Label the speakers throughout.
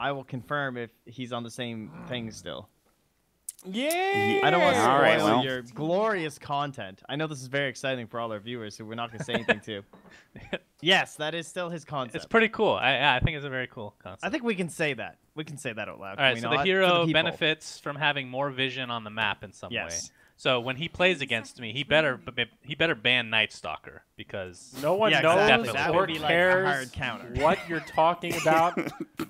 Speaker 1: I will confirm if he's on the same thing still.
Speaker 2: Yeah.
Speaker 1: I don't want to spoil
Speaker 3: All right, well.
Speaker 1: your glorious content. I know this is very exciting for all our viewers, so we're not going to say anything to. Yes, that is still his concept.
Speaker 4: It's pretty cool. I think it's a very cool concept.
Speaker 1: I think we can say that. We can say that out loud.
Speaker 4: All right,
Speaker 1: Can
Speaker 4: so
Speaker 1: we
Speaker 4: the
Speaker 1: not?
Speaker 4: hero
Speaker 1: For the people.
Speaker 4: benefits from having more vision on the map in some way.
Speaker 1: Yes.
Speaker 4: So when he plays against me, he better ban Night Stalker because
Speaker 2: No one knows
Speaker 4: exactly.
Speaker 1: That
Speaker 2: or
Speaker 1: would be like a
Speaker 2: cares
Speaker 1: hard counter.
Speaker 2: what you're talking about.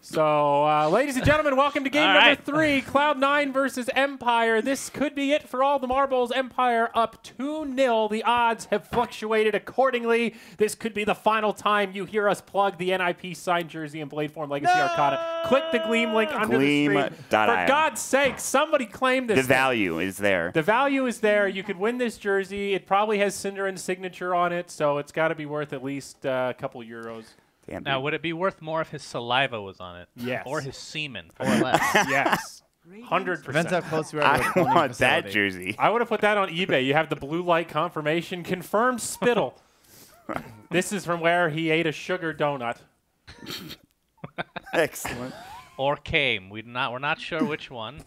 Speaker 2: So, ladies and gentlemen, welcome to game
Speaker 4: All
Speaker 2: number
Speaker 4: right.
Speaker 2: 3, Cloud9 versus Empire. This could be it for all the marbles. Empire up 2-0. The odds have fluctuated accordingly. This could be the final time you hear us plug the NIP signed jersey and Bladeform Legacy Arcana. Click the Gleam link under the screen. For God's sake, somebody claim this.
Speaker 3: The value is there.
Speaker 2: The value is there. You could win this jersey. It probably has Cinderen's signature on it, so it's got to be worth at least a couple euros.
Speaker 3: Damn,
Speaker 4: Now,
Speaker 3: dude.
Speaker 4: would it be worth more if his saliva was on it?
Speaker 2: Yes.
Speaker 4: Or his semen?
Speaker 1: Or less.
Speaker 2: Yes. 100%.
Speaker 1: Depends how close you are to a
Speaker 3: I
Speaker 1: cloning
Speaker 3: want that
Speaker 1: facility.
Speaker 3: jersey.
Speaker 2: I would have put that on eBay. You have the blue light confirmation. Confirmed spittle. This is from where he ate a sugar donut.
Speaker 3: Excellent.
Speaker 4: Or came? We're not sure which one.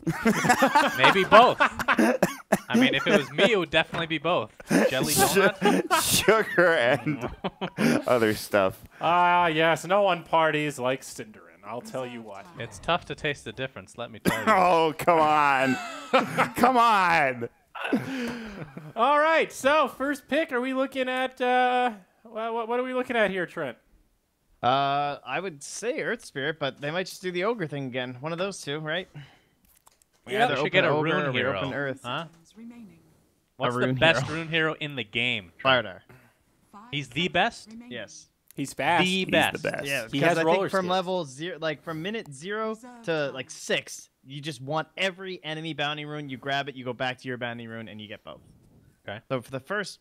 Speaker 4: Maybe both. I mean, if it was me, it would definitely be both. Jelly donut.
Speaker 3: Sugar and other stuff.
Speaker 2: Ah, yes. No one parties like Cinderen. I'll tell you what.
Speaker 4: It's tough to taste the difference. Let me tell you.
Speaker 3: Oh, come on. Come on.
Speaker 2: All right. So, first pick, are we looking at... what are we looking at here, Trent?
Speaker 1: I would say Earth Spirit, but they might just do the Ogre thing again. One of those two, right?
Speaker 4: Yeah, we should get a
Speaker 1: Ogre or
Speaker 4: rune
Speaker 1: we
Speaker 4: hero.
Speaker 1: open Earth.
Speaker 4: Huh? What's the
Speaker 1: rune
Speaker 4: best
Speaker 1: hero.
Speaker 4: rune hero in the game?
Speaker 1: Firedar.
Speaker 4: He's the best?
Speaker 1: Yes.
Speaker 2: He's fast.
Speaker 4: The
Speaker 3: He's
Speaker 4: best.
Speaker 3: the best.
Speaker 1: Yeah,
Speaker 2: He
Speaker 1: because
Speaker 2: has
Speaker 1: I
Speaker 2: roller
Speaker 1: think from
Speaker 2: skates.
Speaker 1: level 0, like from minute 0 to like 6, you just want every enemy bounty rune. You grab it, you go back to your bounty rune, and you get both.
Speaker 4: Okay.
Speaker 1: So for the first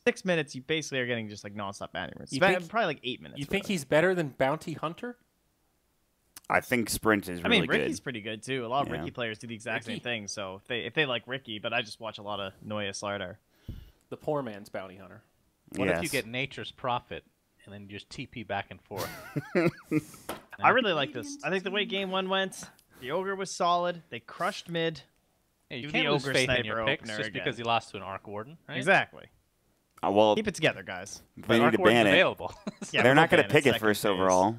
Speaker 1: 6 minutes, you basically are getting just like non-stop bounty runes.
Speaker 2: You think-
Speaker 1: Probably like 8 minutes.
Speaker 2: You think
Speaker 1: really.
Speaker 2: he's better than Bounty Hunter?
Speaker 3: I think Sprint is
Speaker 1: I
Speaker 3: really
Speaker 1: mean, Ricky's
Speaker 3: good.
Speaker 1: pretty good too. A lot of
Speaker 3: Yeah.
Speaker 1: Ricky players do the exact same
Speaker 2: Ricky?
Speaker 1: thing. So if they like Ricky, but I just watch a lot of Noya Slardar.
Speaker 2: The poor man's Bounty Hunter.
Speaker 4: What if you
Speaker 3: Yes.
Speaker 4: get Nature's Prophet and then you just TP back and forth?
Speaker 1: I really like this. I think the way game 1 went, the Ogre was solid. They crushed mid.
Speaker 4: Yeah, you
Speaker 1: Do
Speaker 4: can't
Speaker 1: the
Speaker 4: lose
Speaker 1: Ogre
Speaker 4: faith in
Speaker 1: Sniper
Speaker 4: your picks
Speaker 1: opener
Speaker 4: just
Speaker 1: again.
Speaker 4: because you lost to an Arc Warden, right?
Speaker 1: Exactly.
Speaker 3: Well,
Speaker 1: Keep it together, guys.
Speaker 3: they need
Speaker 4: Arc
Speaker 3: to
Speaker 4: Warden's
Speaker 3: ban it.
Speaker 4: available.
Speaker 1: Yeah,
Speaker 3: They're
Speaker 1: we'll
Speaker 3: not going to
Speaker 1: ban
Speaker 3: pick it
Speaker 1: second
Speaker 3: first
Speaker 1: phase.
Speaker 3: overall.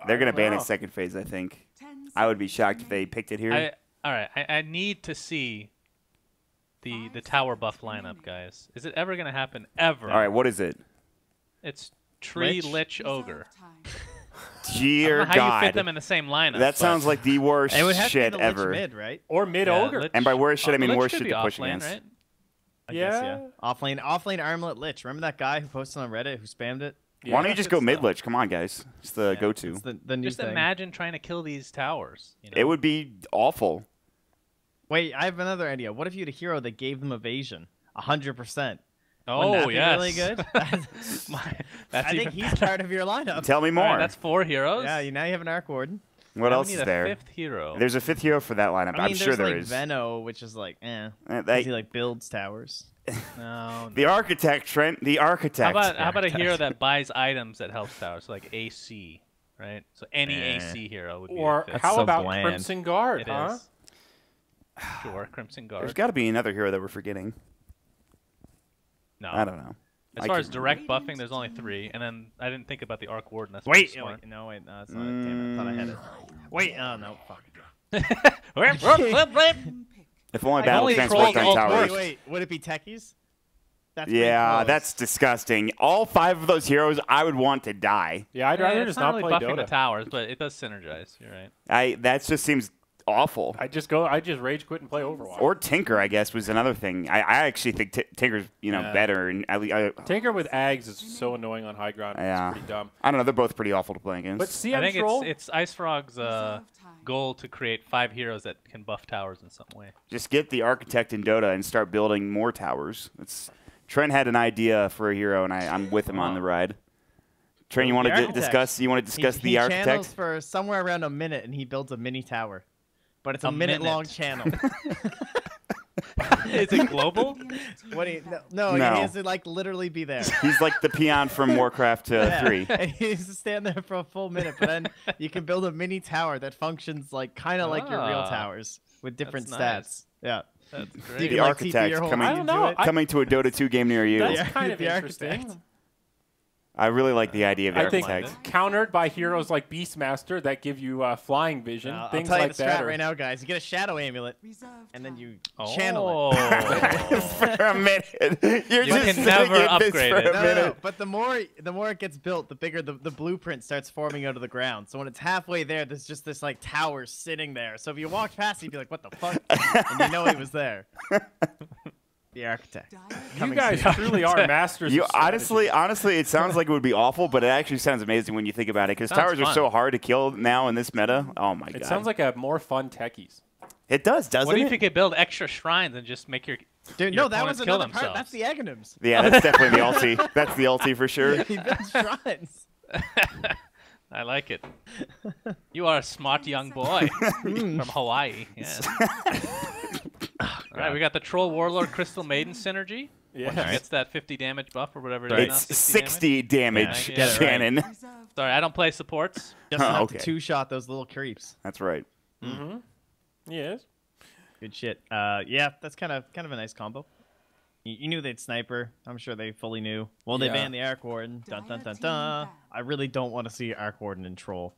Speaker 3: They're going to ban
Speaker 2: know.
Speaker 3: it second phase, I think. I would be shocked if they picked it here.
Speaker 4: All right, I need to see the tower buff lineup, guys. Is it ever going to happen? Ever?
Speaker 3: All right, what is it?
Speaker 4: It's Tree,
Speaker 1: Lich?
Speaker 4: Lich, Ogre.
Speaker 3: Dear
Speaker 4: I don't know how you fit
Speaker 3: God.
Speaker 4: them in the same lineup.
Speaker 3: That
Speaker 4: but-
Speaker 3: sounds like the worst
Speaker 1: It would have
Speaker 3: shit
Speaker 1: to be the Lich
Speaker 3: ever.
Speaker 1: mid, right?
Speaker 2: Or Mid
Speaker 4: Yeah,
Speaker 2: Ogre.
Speaker 4: Lich-
Speaker 3: And by worst shit, I mean
Speaker 4: Lich
Speaker 3: worst
Speaker 4: could
Speaker 3: shit
Speaker 4: be
Speaker 3: to push
Speaker 4: offlane,
Speaker 3: against.
Speaker 4: right?
Speaker 1: I guess,
Speaker 2: Yeah.
Speaker 1: yeah. Offlane Armlet Lich. Remember that guy who posted on Reddit who spammed it?
Speaker 3: Why don't you just go
Speaker 4: good
Speaker 3: mid
Speaker 4: stuff.
Speaker 3: lich? Come on, guys. It's the
Speaker 1: Yeah,
Speaker 3: go-to.
Speaker 1: It's the new
Speaker 4: Just
Speaker 1: thing.
Speaker 4: imagine trying to kill these towers. You know?
Speaker 3: It would be awful.
Speaker 1: Wait, I have another idea. What if you had a hero that gave them evasion? 100%.
Speaker 4: Oh,
Speaker 1: Wouldn't that be
Speaker 4: yes.
Speaker 1: really good?
Speaker 4: That's
Speaker 1: I think
Speaker 4: even
Speaker 1: he's
Speaker 4: better.
Speaker 1: part of your lineup.
Speaker 3: Tell me
Speaker 4: All
Speaker 3: more.
Speaker 4: right, that's 4 heroes.
Speaker 1: Yeah, now you have an Arc Warden.
Speaker 3: What
Speaker 4: Now
Speaker 3: else
Speaker 4: we
Speaker 3: is
Speaker 4: need
Speaker 3: there?
Speaker 4: a 5th hero.
Speaker 3: There's a 5th hero for that lineup.
Speaker 1: I mean,
Speaker 3: I'm sure
Speaker 1: there's
Speaker 3: there
Speaker 1: like
Speaker 3: is.
Speaker 1: Venno, which is like,
Speaker 3: They-
Speaker 1: because he like builds towers.
Speaker 4: No.
Speaker 3: The architect, Trent. The architect.
Speaker 4: How about a hero that buys items that helps towers, so like AC, right? So any AC hero would be
Speaker 2: Or
Speaker 4: a fit.
Speaker 2: how
Speaker 1: so
Speaker 2: about
Speaker 1: bland.
Speaker 2: Crimson Guard,
Speaker 4: It
Speaker 2: huh?
Speaker 4: is. Sure, Crimson
Speaker 3: There's
Speaker 4: Guard.
Speaker 3: got to be another hero that we're forgetting.
Speaker 4: No.
Speaker 3: I don't know.
Speaker 4: As
Speaker 3: I
Speaker 4: far
Speaker 3: can-
Speaker 4: as direct buffing, there's only 3, and then I didn't think about the Arc Warden. That's
Speaker 1: Wait,
Speaker 4: pretty smart.
Speaker 1: no, that's not it. Damn it. I thought I had it. Wait, oh no, fuck.
Speaker 3: If only
Speaker 4: I
Speaker 3: battle
Speaker 4: only
Speaker 3: transport
Speaker 4: trolled
Speaker 3: on
Speaker 4: all
Speaker 3: towers.
Speaker 1: Wait, would it be techies? That's pretty
Speaker 3: Yeah,
Speaker 1: close.
Speaker 3: that's disgusting. All 5 of those heroes, I would want to die.
Speaker 2: Yeah, I'd rather
Speaker 4: it's
Speaker 2: just
Speaker 4: not
Speaker 2: not
Speaker 4: really
Speaker 2: play
Speaker 4: buffing the
Speaker 2: Dota.
Speaker 4: towers, but it does synergize. You're right.
Speaker 3: That just seems awful.
Speaker 2: I just rage quit and play Overwatch.
Speaker 3: Or Tinker, I guess, was another thing. I actually think Tinker's better. And at least,
Speaker 2: Tinker with Ags is so annoying on high ground.
Speaker 3: Yeah.
Speaker 2: It's pretty dumb.
Speaker 3: I don't know. They're both pretty awful to play against.
Speaker 2: But CM
Speaker 4: I think
Speaker 2: Troll,
Speaker 4: it's Ice Frog's goal to create 5 heroes that can buff towers in some way.
Speaker 3: Just get the architect in Dota and start building more towers. Trent had an idea for a hero, and I'm with him on the ride. Trent, you want
Speaker 1: The
Speaker 3: to
Speaker 1: architect.
Speaker 3: discuss? You want to discuss
Speaker 1: he
Speaker 3: the architect?
Speaker 1: channels for somewhere around a minute, and he builds a mini tower. But it's a minute-long channel.
Speaker 4: Is it global?
Speaker 1: What do you, no, he
Speaker 3: No.
Speaker 1: has to like literally be there.
Speaker 3: He's like the peon from Warcraft
Speaker 1: Yeah.
Speaker 3: 3.
Speaker 1: And he needs to stand there for a full minute, but then you can build a mini tower that functions like kind of like your real
Speaker 4: Ah.
Speaker 1: towers with different
Speaker 4: That's
Speaker 1: stats.
Speaker 4: nice.
Speaker 1: Yeah.
Speaker 4: That's
Speaker 1: You
Speaker 4: great.
Speaker 3: The
Speaker 1: can, like,
Speaker 3: architect
Speaker 1: TP your whole
Speaker 3: coming-
Speaker 2: I
Speaker 1: way
Speaker 2: don't
Speaker 1: into
Speaker 2: know.
Speaker 1: it.
Speaker 3: Coming to a Dota 2 game near you.
Speaker 1: That's-
Speaker 2: That's kind of
Speaker 1: the
Speaker 2: interesting.
Speaker 1: architect.
Speaker 3: I really like the idea of the
Speaker 2: I think
Speaker 3: architect.
Speaker 2: countered by heroes like Beastmaster that give you flying vision,
Speaker 1: I'll
Speaker 2: things
Speaker 1: tell you
Speaker 2: like
Speaker 1: the
Speaker 2: that.
Speaker 1: strat
Speaker 2: are-
Speaker 1: right now, guys. You get a shadow amulet, and then you
Speaker 4: Oh.
Speaker 1: channel it.
Speaker 3: For a minute. You're
Speaker 4: You
Speaker 3: just
Speaker 4: can never
Speaker 3: saying this
Speaker 4: upgrade
Speaker 3: for
Speaker 4: it.
Speaker 3: a
Speaker 1: No,
Speaker 3: minute.
Speaker 1: but the more it gets built, the bigger the blueprint starts forming out of the ground. So when it's halfway there, there's just this like tower sitting there. So if you walked past, you'd be like, "What the fuck?" and you know he was there. The architect.
Speaker 2: You
Speaker 1: Coming
Speaker 2: guys
Speaker 1: soon.
Speaker 2: truly are masters.
Speaker 3: You
Speaker 2: of strategy.
Speaker 3: honestly, it sounds like it would be awful, but it actually sounds amazing when you think about it. Because
Speaker 4: Sounds
Speaker 3: towers are
Speaker 4: fun.
Speaker 3: so hard to kill now in this meta. Oh my god!
Speaker 2: It sounds like a more fun techies.
Speaker 3: it does, doesn't
Speaker 4: What if
Speaker 3: it?
Speaker 4: you could build extra shrines and just make your
Speaker 1: Dude,
Speaker 4: your
Speaker 1: no, that was
Speaker 4: opponents kill
Speaker 1: another part. That's
Speaker 4: themselves?
Speaker 1: the Aghanims.
Speaker 3: Yeah, that's definitely the ulti. That's the ulti for sure.
Speaker 1: He builds shrines.
Speaker 4: I like it. You are a smart young boy from Hawaii. Yes. All right, we got the Troll Warlord Crystal Maiden synergy.
Speaker 2: Yeah.
Speaker 4: Gets that 50 damage buff or whatever it is now.
Speaker 3: It's
Speaker 4: 60 damage?
Speaker 3: 60 damage,
Speaker 4: Yeah, I get it right.
Speaker 3: Shannon.
Speaker 4: Sorry, I don't play supports.
Speaker 1: Just
Speaker 3: Oh,
Speaker 1: enough
Speaker 3: okay.
Speaker 1: to two-shot those little creeps.
Speaker 3: That's right.
Speaker 2: Mm-hmm. Yes.
Speaker 1: Good shit. Yeah, that's kind of a nice combo. You knew they'd sniper. I'm sure they fully knew. Well, they
Speaker 2: Yeah.
Speaker 1: banned the Arc Warden. Dun dun dun dun. I really don't want to see Arc Warden and Troll.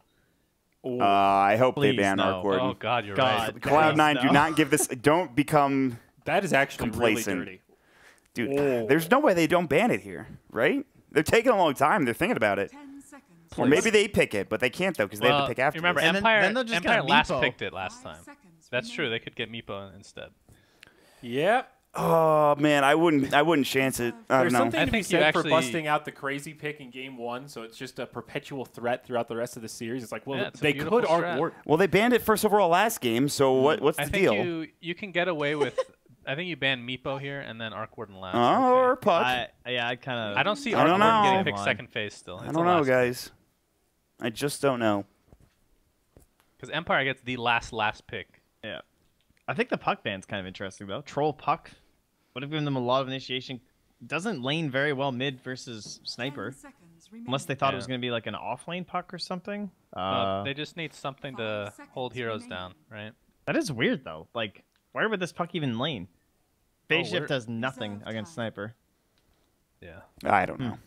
Speaker 3: I hope
Speaker 1: Please,
Speaker 3: they ban
Speaker 1: no.
Speaker 3: Arc Warden.
Speaker 4: Oh God, you're
Speaker 1: God.
Speaker 4: right.
Speaker 3: Cloud9,
Speaker 1: Please,
Speaker 3: do
Speaker 1: no.
Speaker 3: not give this. Don't become.
Speaker 2: That is actually
Speaker 3: Complacent.
Speaker 2: really dirty.
Speaker 3: Dude,
Speaker 2: Oh.
Speaker 3: there's no way they don't ban it here, right? They're taking a long time. They're thinking about it.
Speaker 5: 10 seconds.
Speaker 3: Or maybe they pick it, but they can't, though, because they have
Speaker 4: Well,
Speaker 3: to pick after.
Speaker 4: remember,
Speaker 1: And then-
Speaker 4: Empire,
Speaker 1: then they'll just
Speaker 4: Empire
Speaker 1: get
Speaker 4: last
Speaker 1: Meepo.
Speaker 4: picked it last
Speaker 5: 5
Speaker 4: time.
Speaker 5: seconds
Speaker 4: That's true.
Speaker 5: remaining.
Speaker 4: They could get Meepo instead.
Speaker 2: Yep.
Speaker 3: Oh man, I wouldn't chance it. I
Speaker 2: There's
Speaker 3: don't know.
Speaker 2: something
Speaker 4: I
Speaker 2: to be
Speaker 4: think you
Speaker 2: said for
Speaker 4: actually-
Speaker 2: busting out the crazy pick in game 1, so it's just a perpetual threat throughout the rest of the series. It's like, well,
Speaker 4: Yeah, it's a
Speaker 2: they
Speaker 4: beautiful
Speaker 2: could Arc
Speaker 4: strat.
Speaker 2: Warden.
Speaker 3: Well, they banned it first overall last game, so what's
Speaker 4: I
Speaker 3: the
Speaker 4: think
Speaker 3: deal?
Speaker 4: you can get away with. I think you ban Meepo here and then Arc Warden last.
Speaker 3: Oh, or
Speaker 4: okay.
Speaker 3: Puck.
Speaker 1: I kind of.
Speaker 4: I don't see
Speaker 3: I
Speaker 4: Arc
Speaker 3: don't
Speaker 4: Warden
Speaker 3: know.
Speaker 4: getting picked second phase still.
Speaker 3: I don't know, guys. I just don't know.
Speaker 4: Because Empire gets the last pick.
Speaker 1: Yeah. I think the Puck ban's kind of interesting though. Troll Puck would have given them a lot of initiation. Doesn't lane very well mid versus sniper,
Speaker 5: 10 seconds remaining.
Speaker 1: unless they thought it
Speaker 4: Yeah.
Speaker 1: was going to be like an off lane Puck or something.
Speaker 4: They just need something to
Speaker 5: 5
Speaker 4: hold
Speaker 5: seconds
Speaker 4: heroes
Speaker 5: remaining.
Speaker 4: down, right?
Speaker 1: That is weird though. Like, where would this Puck even lane? Phase
Speaker 4: where-
Speaker 1: shift does nothing
Speaker 5: Reserve
Speaker 1: against
Speaker 5: time.
Speaker 1: sniper.
Speaker 3: I
Speaker 4: Hmm.
Speaker 3: don't know.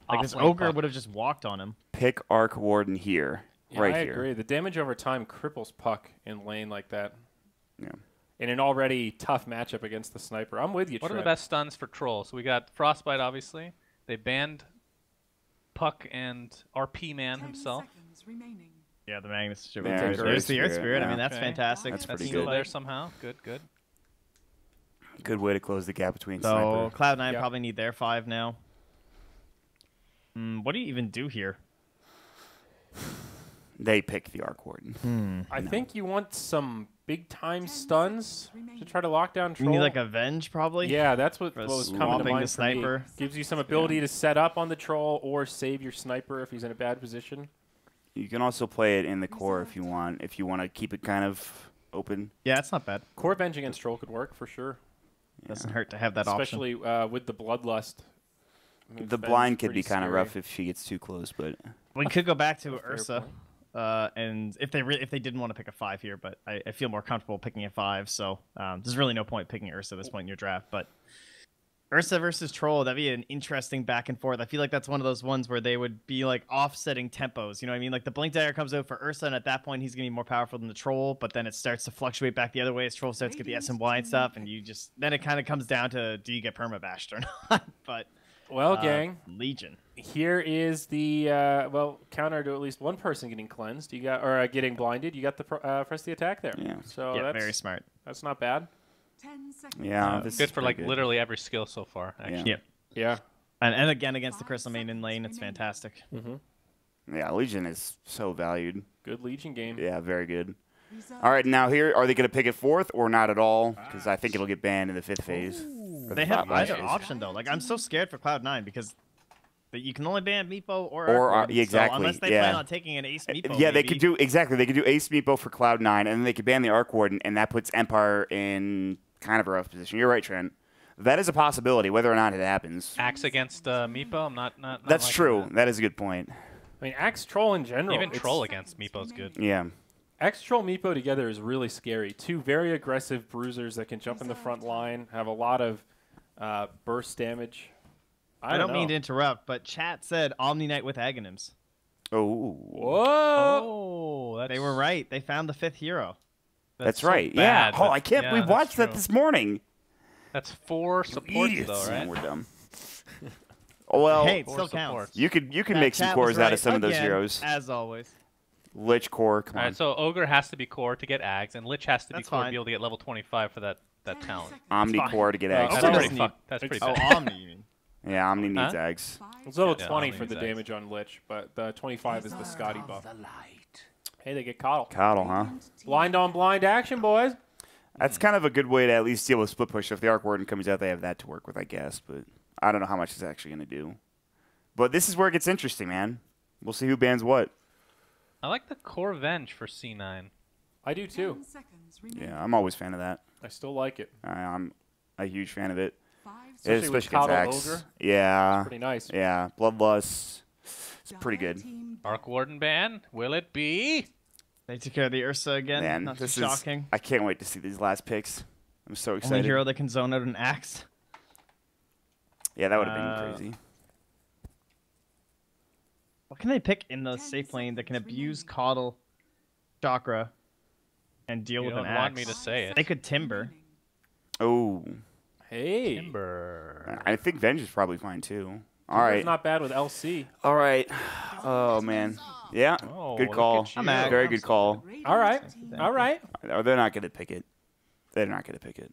Speaker 1: Like this
Speaker 4: Off-lane
Speaker 1: ogre
Speaker 4: Puck.
Speaker 1: would have just walked on him.
Speaker 3: Pick Arc Warden here,
Speaker 2: Yeah,
Speaker 3: right
Speaker 2: I
Speaker 3: here.
Speaker 2: agree. The damage over time cripples Puck in lane like that.
Speaker 3: Yeah.
Speaker 2: In an already tough matchup against the sniper. I'm with you,
Speaker 4: What are the
Speaker 2: Trent.
Speaker 4: best stuns for Troll? So we got Frostbite, obviously. They banned Puck and RP Man
Speaker 5: 10
Speaker 4: himself.
Speaker 5: seconds remaining.
Speaker 1: Yeah, the Magnus should
Speaker 3: Yeah,
Speaker 1: There's
Speaker 3: Earth
Speaker 1: the Earth
Speaker 3: Spirit,
Speaker 1: Spirit. I
Speaker 3: yeah.
Speaker 1: mean, that's
Speaker 4: Okay.
Speaker 1: fantastic.
Speaker 3: That's
Speaker 4: That's
Speaker 3: pretty
Speaker 4: still
Speaker 3: good.
Speaker 4: there somehow. Good.
Speaker 3: Good way to close the gap between
Speaker 1: So
Speaker 3: sniper.
Speaker 1: Cloud9
Speaker 2: Yeah.
Speaker 1: probably need their 5 now. What do you even do here?
Speaker 3: They pick the Arc Warden.
Speaker 2: I think you want some big time stuns to try to lock down
Speaker 1: You
Speaker 2: Troll.
Speaker 1: need like Avenge probably.
Speaker 2: Yeah, that's what
Speaker 1: For
Speaker 2: was coming to
Speaker 1: swapping
Speaker 2: mind
Speaker 1: the
Speaker 2: for me.
Speaker 1: sniper.
Speaker 2: Gives you some ability to set up on the Troll or save your sniper if he's in a bad position.
Speaker 3: You can also play it in the core if you want. If you want to keep it kind of open.
Speaker 1: Yeah, it's not bad.
Speaker 2: Core Venge against Troll could work for sure.
Speaker 1: Doesn't hurt to have that option.
Speaker 2: Especially with the Bloodlust. I mean,
Speaker 3: The
Speaker 2: Venge
Speaker 3: blind
Speaker 2: is
Speaker 3: could be
Speaker 2: pretty
Speaker 3: kind of
Speaker 2: scary.
Speaker 3: rough if she gets too close, but
Speaker 1: We could go back to
Speaker 2: Fair
Speaker 1: Ursa, and if they didn't want to pick a 5 here, but I feel more comfortable picking a 5. So there's really no point picking Ursa at this point in your draft. But Ursa versus Troll, that'd be an interesting back and forth. I feel like that's one of those ones where they would be like offsetting tempos. You know what I mean? Like the Blink Dagger comes out for Ursa, and at that point he's gonna be more powerful than the Troll. But then it starts to fluctuate back the other way as Troll starts to get the S and Y and stuff, and you just then it kind of comes down to do you get permabashed or not? But
Speaker 2: Well, gang,
Speaker 1: Legion.
Speaker 2: here is the counter to at least one person getting cleansed. You got getting blinded. You got the press the attack there.
Speaker 3: Yeah.
Speaker 2: So
Speaker 1: Yeah,
Speaker 2: that's
Speaker 1: very smart.
Speaker 2: That's not bad.
Speaker 5: 10 seconds.
Speaker 3: yeah, this
Speaker 4: Good
Speaker 3: is
Speaker 4: for
Speaker 3: pretty
Speaker 4: like
Speaker 3: good.
Speaker 4: literally every skill so far. Actually.
Speaker 1: Yep.
Speaker 2: Yeah.
Speaker 1: And again against the Crystal Maiden lane, it's fantastic.
Speaker 3: Yeah, Legion is so valued.
Speaker 2: Good Legion game.
Speaker 3: Yeah, very good.
Speaker 5: Reserve
Speaker 3: All right, now here, are they going to pick it 4th or not at all? Because I think it'll get banned in the 5th phase. Or
Speaker 1: They
Speaker 3: the
Speaker 1: have
Speaker 3: last
Speaker 1: either
Speaker 3: phase.
Speaker 1: option though. Like I'm so scared for Cloud9 because you can only ban Meepo or
Speaker 3: Or,
Speaker 1: Arc Warden.
Speaker 3: yeah, exactly,
Speaker 1: So unless they
Speaker 3: yeah.
Speaker 1: plan on taking an Ace Meepo.
Speaker 3: Yeah, they
Speaker 1: maybe.
Speaker 3: could do exactly. They could do Ace Meepo for Cloud9, and then they could ban the Arc Warden, and that puts Empire in kind of a rough position. You're right, Trent. That is a possibility, whether or not it happens.
Speaker 4: Axe against Meepo, I'm not
Speaker 3: That's
Speaker 4: liking
Speaker 3: true.
Speaker 4: that.
Speaker 3: That is a good point.
Speaker 2: I mean, Axe Troll in general.
Speaker 4: Even Troll against Meepo's good.
Speaker 3: Yeah.
Speaker 2: Axe Troll Meepo together is really scary. Two very aggressive bruisers that can jump in the front line, have a lot of burst damage.
Speaker 1: I don't
Speaker 2: know.
Speaker 1: mean to interrupt, but chat said Omni Knight with Aghanims.
Speaker 3: Oh.
Speaker 2: Whoa!
Speaker 4: Oh, that's...
Speaker 1: They were right. They found the 5th hero.
Speaker 3: That's
Speaker 4: so
Speaker 3: right.
Speaker 4: bad,
Speaker 3: Yeah. Oh,
Speaker 4: but-
Speaker 3: I can't.
Speaker 4: yeah,
Speaker 3: We
Speaker 4: that's
Speaker 3: watched that
Speaker 4: true.
Speaker 3: this morning.
Speaker 4: That's 4 supports,
Speaker 3: Idiots.
Speaker 4: though, right?
Speaker 3: We're dumb. Oh, well,
Speaker 1: Hey, it
Speaker 4: Four
Speaker 1: still
Speaker 4: supports.
Speaker 1: counts.
Speaker 3: you could
Speaker 1: That
Speaker 3: make some
Speaker 1: chat was
Speaker 3: cores out
Speaker 1: right
Speaker 3: of some of those
Speaker 1: again,
Speaker 3: heroes.
Speaker 1: As always.
Speaker 3: Lich core. Come
Speaker 4: All
Speaker 3: on.
Speaker 4: right, so Ogre has to be core to get Ags, and Lich has to be
Speaker 1: That's
Speaker 4: core to
Speaker 1: fine.
Speaker 4: be able to get level 25 for that talent.
Speaker 3: Omni
Speaker 1: fine.
Speaker 3: core to get
Speaker 2: Well,
Speaker 3: eggs.
Speaker 1: Also
Speaker 4: That's
Speaker 1: doesn't
Speaker 4: pretty,
Speaker 1: need-
Speaker 4: that's pretty
Speaker 1: Oh,
Speaker 4: bad.
Speaker 1: Omni, you mean?
Speaker 3: Yeah, Omni needs
Speaker 4: Huh?
Speaker 3: eggs.
Speaker 2: It's level
Speaker 4: Yeah,
Speaker 2: 20
Speaker 4: Omni
Speaker 2: for the
Speaker 4: needs Axe.
Speaker 2: damage on Lich, but the 25 is the Scotty buff. Hey, they get coddle.
Speaker 3: Coddle, huh?
Speaker 2: Blind on blind action, boys.
Speaker 3: That's kind of a good way to at least deal with split push. If the Arc Warden comes out, they have that to work with, I guess. But I don't know how much it's actually going to do. But this is where it gets interesting, man. We'll see who bans what.
Speaker 4: I like the core Venge for C9.
Speaker 2: I do too.
Speaker 5: 10 seconds remaining.
Speaker 3: Yeah, I'm always a fan of that.
Speaker 2: I still like it.
Speaker 3: I'm a huge fan of it.
Speaker 5: 5
Speaker 2: Especially with
Speaker 3: against
Speaker 2: Coddle
Speaker 3: Axe.
Speaker 2: Ogre.
Speaker 3: Yeah.
Speaker 2: Pretty nice.
Speaker 3: Yeah. Bloodlust. It's pretty good.
Speaker 4: Arc Warden ban? Will it be?
Speaker 1: They took care of the Ursa again.
Speaker 3: Man,
Speaker 1: Not
Speaker 3: this
Speaker 1: too
Speaker 3: is.
Speaker 1: shocking.
Speaker 3: I can't wait to see these last picks. I'm so
Speaker 1: Only
Speaker 3: excited.
Speaker 1: hero that can zone out an axe.
Speaker 3: Yeah, that would have been crazy.
Speaker 1: What can they pick in the
Speaker 5: 10
Speaker 1: safe lane that can
Speaker 5: seconds
Speaker 1: abuse
Speaker 5: remaining.
Speaker 1: Coddle, Chakra, and deal
Speaker 4: You
Speaker 1: with an
Speaker 4: don't want
Speaker 1: axe?
Speaker 4: me to say it.
Speaker 1: They could Timber.
Speaker 3: Oh,
Speaker 2: Hey.
Speaker 4: Timber.
Speaker 3: I think Venge is probably fine too. All
Speaker 2: Timber's
Speaker 3: right.
Speaker 2: not bad with LC.
Speaker 3: All right. Oh man. Yeah.
Speaker 4: Oh,
Speaker 3: Good
Speaker 4: look
Speaker 3: call.
Speaker 4: at you.
Speaker 1: I'm at-
Speaker 3: Very good call.
Speaker 2: All right. All right.
Speaker 3: Oh, they're not going to pick it. They're not going to pick it.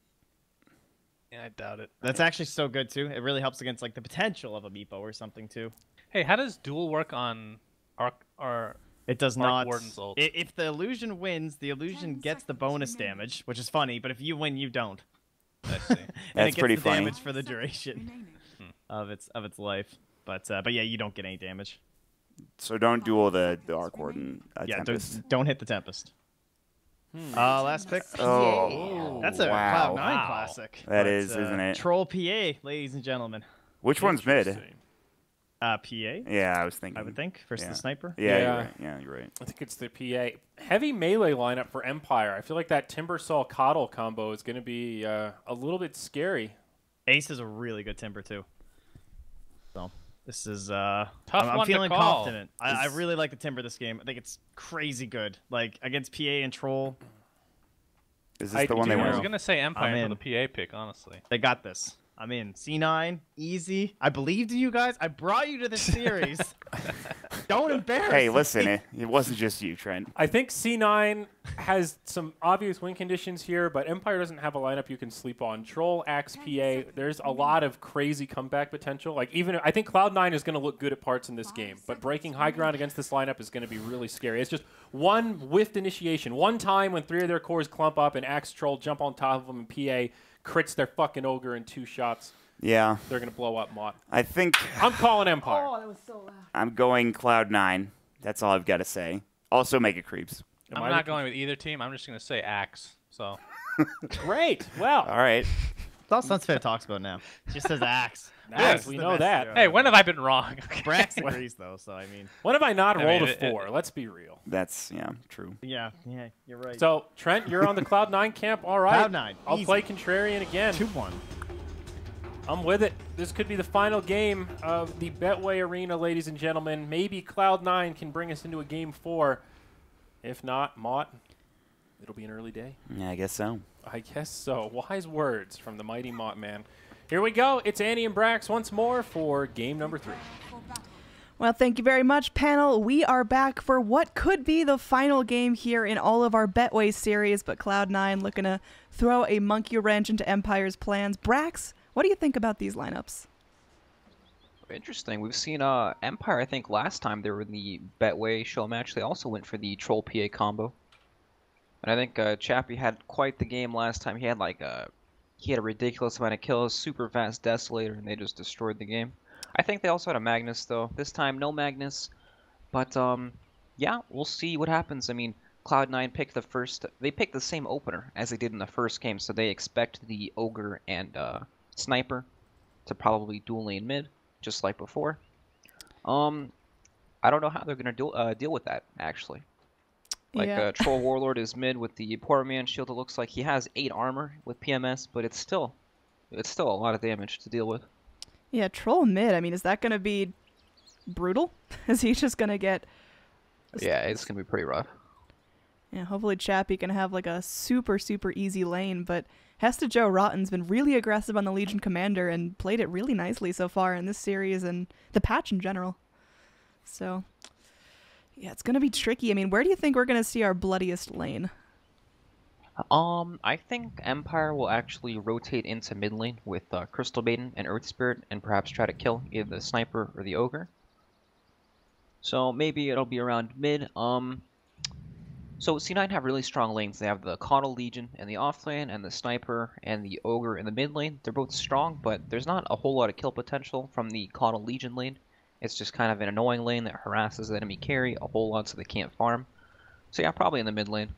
Speaker 4: Yeah, I doubt it.
Speaker 1: That's actually so good too. It really helps against like the potential of a Meepo or something too.
Speaker 4: Hey, how does duel work on Arc or
Speaker 1: It does
Speaker 4: Arc
Speaker 1: not.
Speaker 4: Warden's ult?
Speaker 1: If the illusion wins, the illusion
Speaker 5: 10
Speaker 1: gets the
Speaker 5: seconds
Speaker 1: bonus
Speaker 5: remaining.
Speaker 1: damage, which is funny. But if you win, you don't.
Speaker 4: I see.
Speaker 1: And
Speaker 3: That's
Speaker 1: it gets
Speaker 3: pretty
Speaker 1: the
Speaker 3: funny.
Speaker 1: damage for the duration of its life. But yeah, you don't get any damage.
Speaker 3: So don't duel the Arc Warden
Speaker 1: Yeah,
Speaker 3: Tempest.
Speaker 1: don't hit the Tempest. Last pick.
Speaker 3: Oh,
Speaker 1: That's a
Speaker 3: wow.
Speaker 1: Cloud9
Speaker 4: Wow.
Speaker 1: classic.
Speaker 3: That
Speaker 1: But,
Speaker 3: is, isn't it?
Speaker 1: Troll PA, ladies and gentlemen.
Speaker 3: Which one's mid?
Speaker 2: Interesting.
Speaker 1: PA,
Speaker 3: Yeah, I was thinking.
Speaker 1: I would think, versus
Speaker 3: Yeah.
Speaker 1: the sniper.
Speaker 3: Yeah,
Speaker 2: Yeah.
Speaker 3: you're right. Yeah, you're right.
Speaker 2: I think it's the PA. Heavy melee lineup for Empire. I feel like that Timbersaw Coddle combo is going to be a little bit scary.
Speaker 1: Ace is a really good Timber too. So this is
Speaker 4: Tough
Speaker 1: I'm
Speaker 4: one to
Speaker 1: feeling
Speaker 4: call.
Speaker 1: confident. I really like the Timber this game. I think it's crazy good. Like against PA and Troll,
Speaker 3: Is
Speaker 2: I
Speaker 3: this the one
Speaker 2: do
Speaker 3: they
Speaker 4: I
Speaker 2: know.
Speaker 4: was
Speaker 3: want?
Speaker 4: gonna say Empire
Speaker 1: I'm
Speaker 4: for the PA pick, honestly.
Speaker 1: they got this. I'm in. C9, easy. I believed in you guys. I brought you to this series. Don't embarrass
Speaker 3: Hey,
Speaker 1: me.
Speaker 3: listen, it wasn't just you, Trent.
Speaker 2: I think C9 has some obvious win conditions here, but Empire doesn't have a lineup you can sleep on. Troll, Axe, PA, there's a lot of crazy comeback potential. Like even I think Cloud9 is going to look good at parts in this game, but breaking high ground against this lineup is going to be really scary. It's just one whiffed initiation, one time when 3 of their cores clump up and Axe Troll jump on top of them and PA crits their fucking ogre in 2 shots.
Speaker 3: Yeah,
Speaker 2: They're going to blow up Mott.
Speaker 3: I think
Speaker 2: I'm calling Empire.
Speaker 3: I'm going Cloud9. That's all I've got to say. Also, make it creeps.
Speaker 2: Am I
Speaker 4: I'm not
Speaker 2: the-
Speaker 4: going with either team. I'm just gonna say Axe. So
Speaker 2: Great. Well,
Speaker 3: All right.
Speaker 1: That's all Sunsphere talks about now. Just says axe.
Speaker 2: nice.
Speaker 1: Axe is
Speaker 2: We
Speaker 1: the
Speaker 2: know
Speaker 1: best
Speaker 2: that.
Speaker 1: hero.
Speaker 4: hey, when have I been wrong?
Speaker 1: Brax agrees though, so I mean,
Speaker 2: When have I not
Speaker 4: I
Speaker 2: rolled
Speaker 4: mean,
Speaker 2: a 4? Let's be real.
Speaker 3: That's, yeah, true.
Speaker 1: yeah, you're right.
Speaker 2: So, Trent, you're on the Cloud9 camp. All right.
Speaker 1: Cloud9,
Speaker 2: I'll
Speaker 1: easy.
Speaker 2: play Contrarian again.
Speaker 1: 2-1.
Speaker 2: I'm with it. This could be the final game of the Betway Arena, ladies and gentlemen. Maybe Cloud9 can bring us into a game 4. If not, Mott, it'll be an early day.
Speaker 3: Yeah, I guess so.
Speaker 2: I guess so. Wise words from the mighty Mott man. Here we go. It's Annie and Brax once more for game number 3.
Speaker 6: Well, thank you very much, panel. We are back for what could be the final game here in all of our Betway series, but Cloud9 looking to throw a monkey wrench into Empire's plans. Brax, what do you think about these lineups?
Speaker 7: Interesting. We've seen Empire, I think last time they were in the Betway show match, they also went for the Troll PA combo. And I think Chappie had quite the game last time. He had a ridiculous amount of kills, super fast Desolator, and they just destroyed the game. I think they also had a Magnus though. This time no Magnus. But yeah, we'll see what happens. I mean, Cloud9 picked they picked the same opener as they did in the first game, so they expect the Ogre and Sniper to probably dual lane mid, just like before. I don't know how they're going to deal with that, actually. Like, Troll Warlord is mid with the Poor Man Shield. It looks like he has 8 armor with PMS, but it's still a lot of damage to deal with.
Speaker 6: Yeah, Troll mid, I mean, is that going to be brutal? Is he just going to get...
Speaker 7: Yeah, it's going to be pretty rough.
Speaker 6: Yeah, hopefully Chappie can have like a super, super easy lane, but Hesta Joe Rotten's been really aggressive on the Legion Commander and played it really nicely so far in this series and the patch in general. So, yeah, it's going to be tricky. I mean, where do you think we're going to see our bloodiest lane?
Speaker 7: I think Empire will actually rotate into mid lane with Crystal Maiden and Earth Spirit and perhaps try to kill either the Sniper or the Ogre. So maybe it'll be around mid. So C9 have really strong lanes. They have the Caudal Legion in the off lane and the Sniper and the Ogre in the mid lane. They're both strong, but there's not a whole lot of kill potential from the Caudal Legion lane. It's just kind of an annoying lane that harasses the enemy carry a whole lot so they can't farm. So yeah, probably in the mid lane.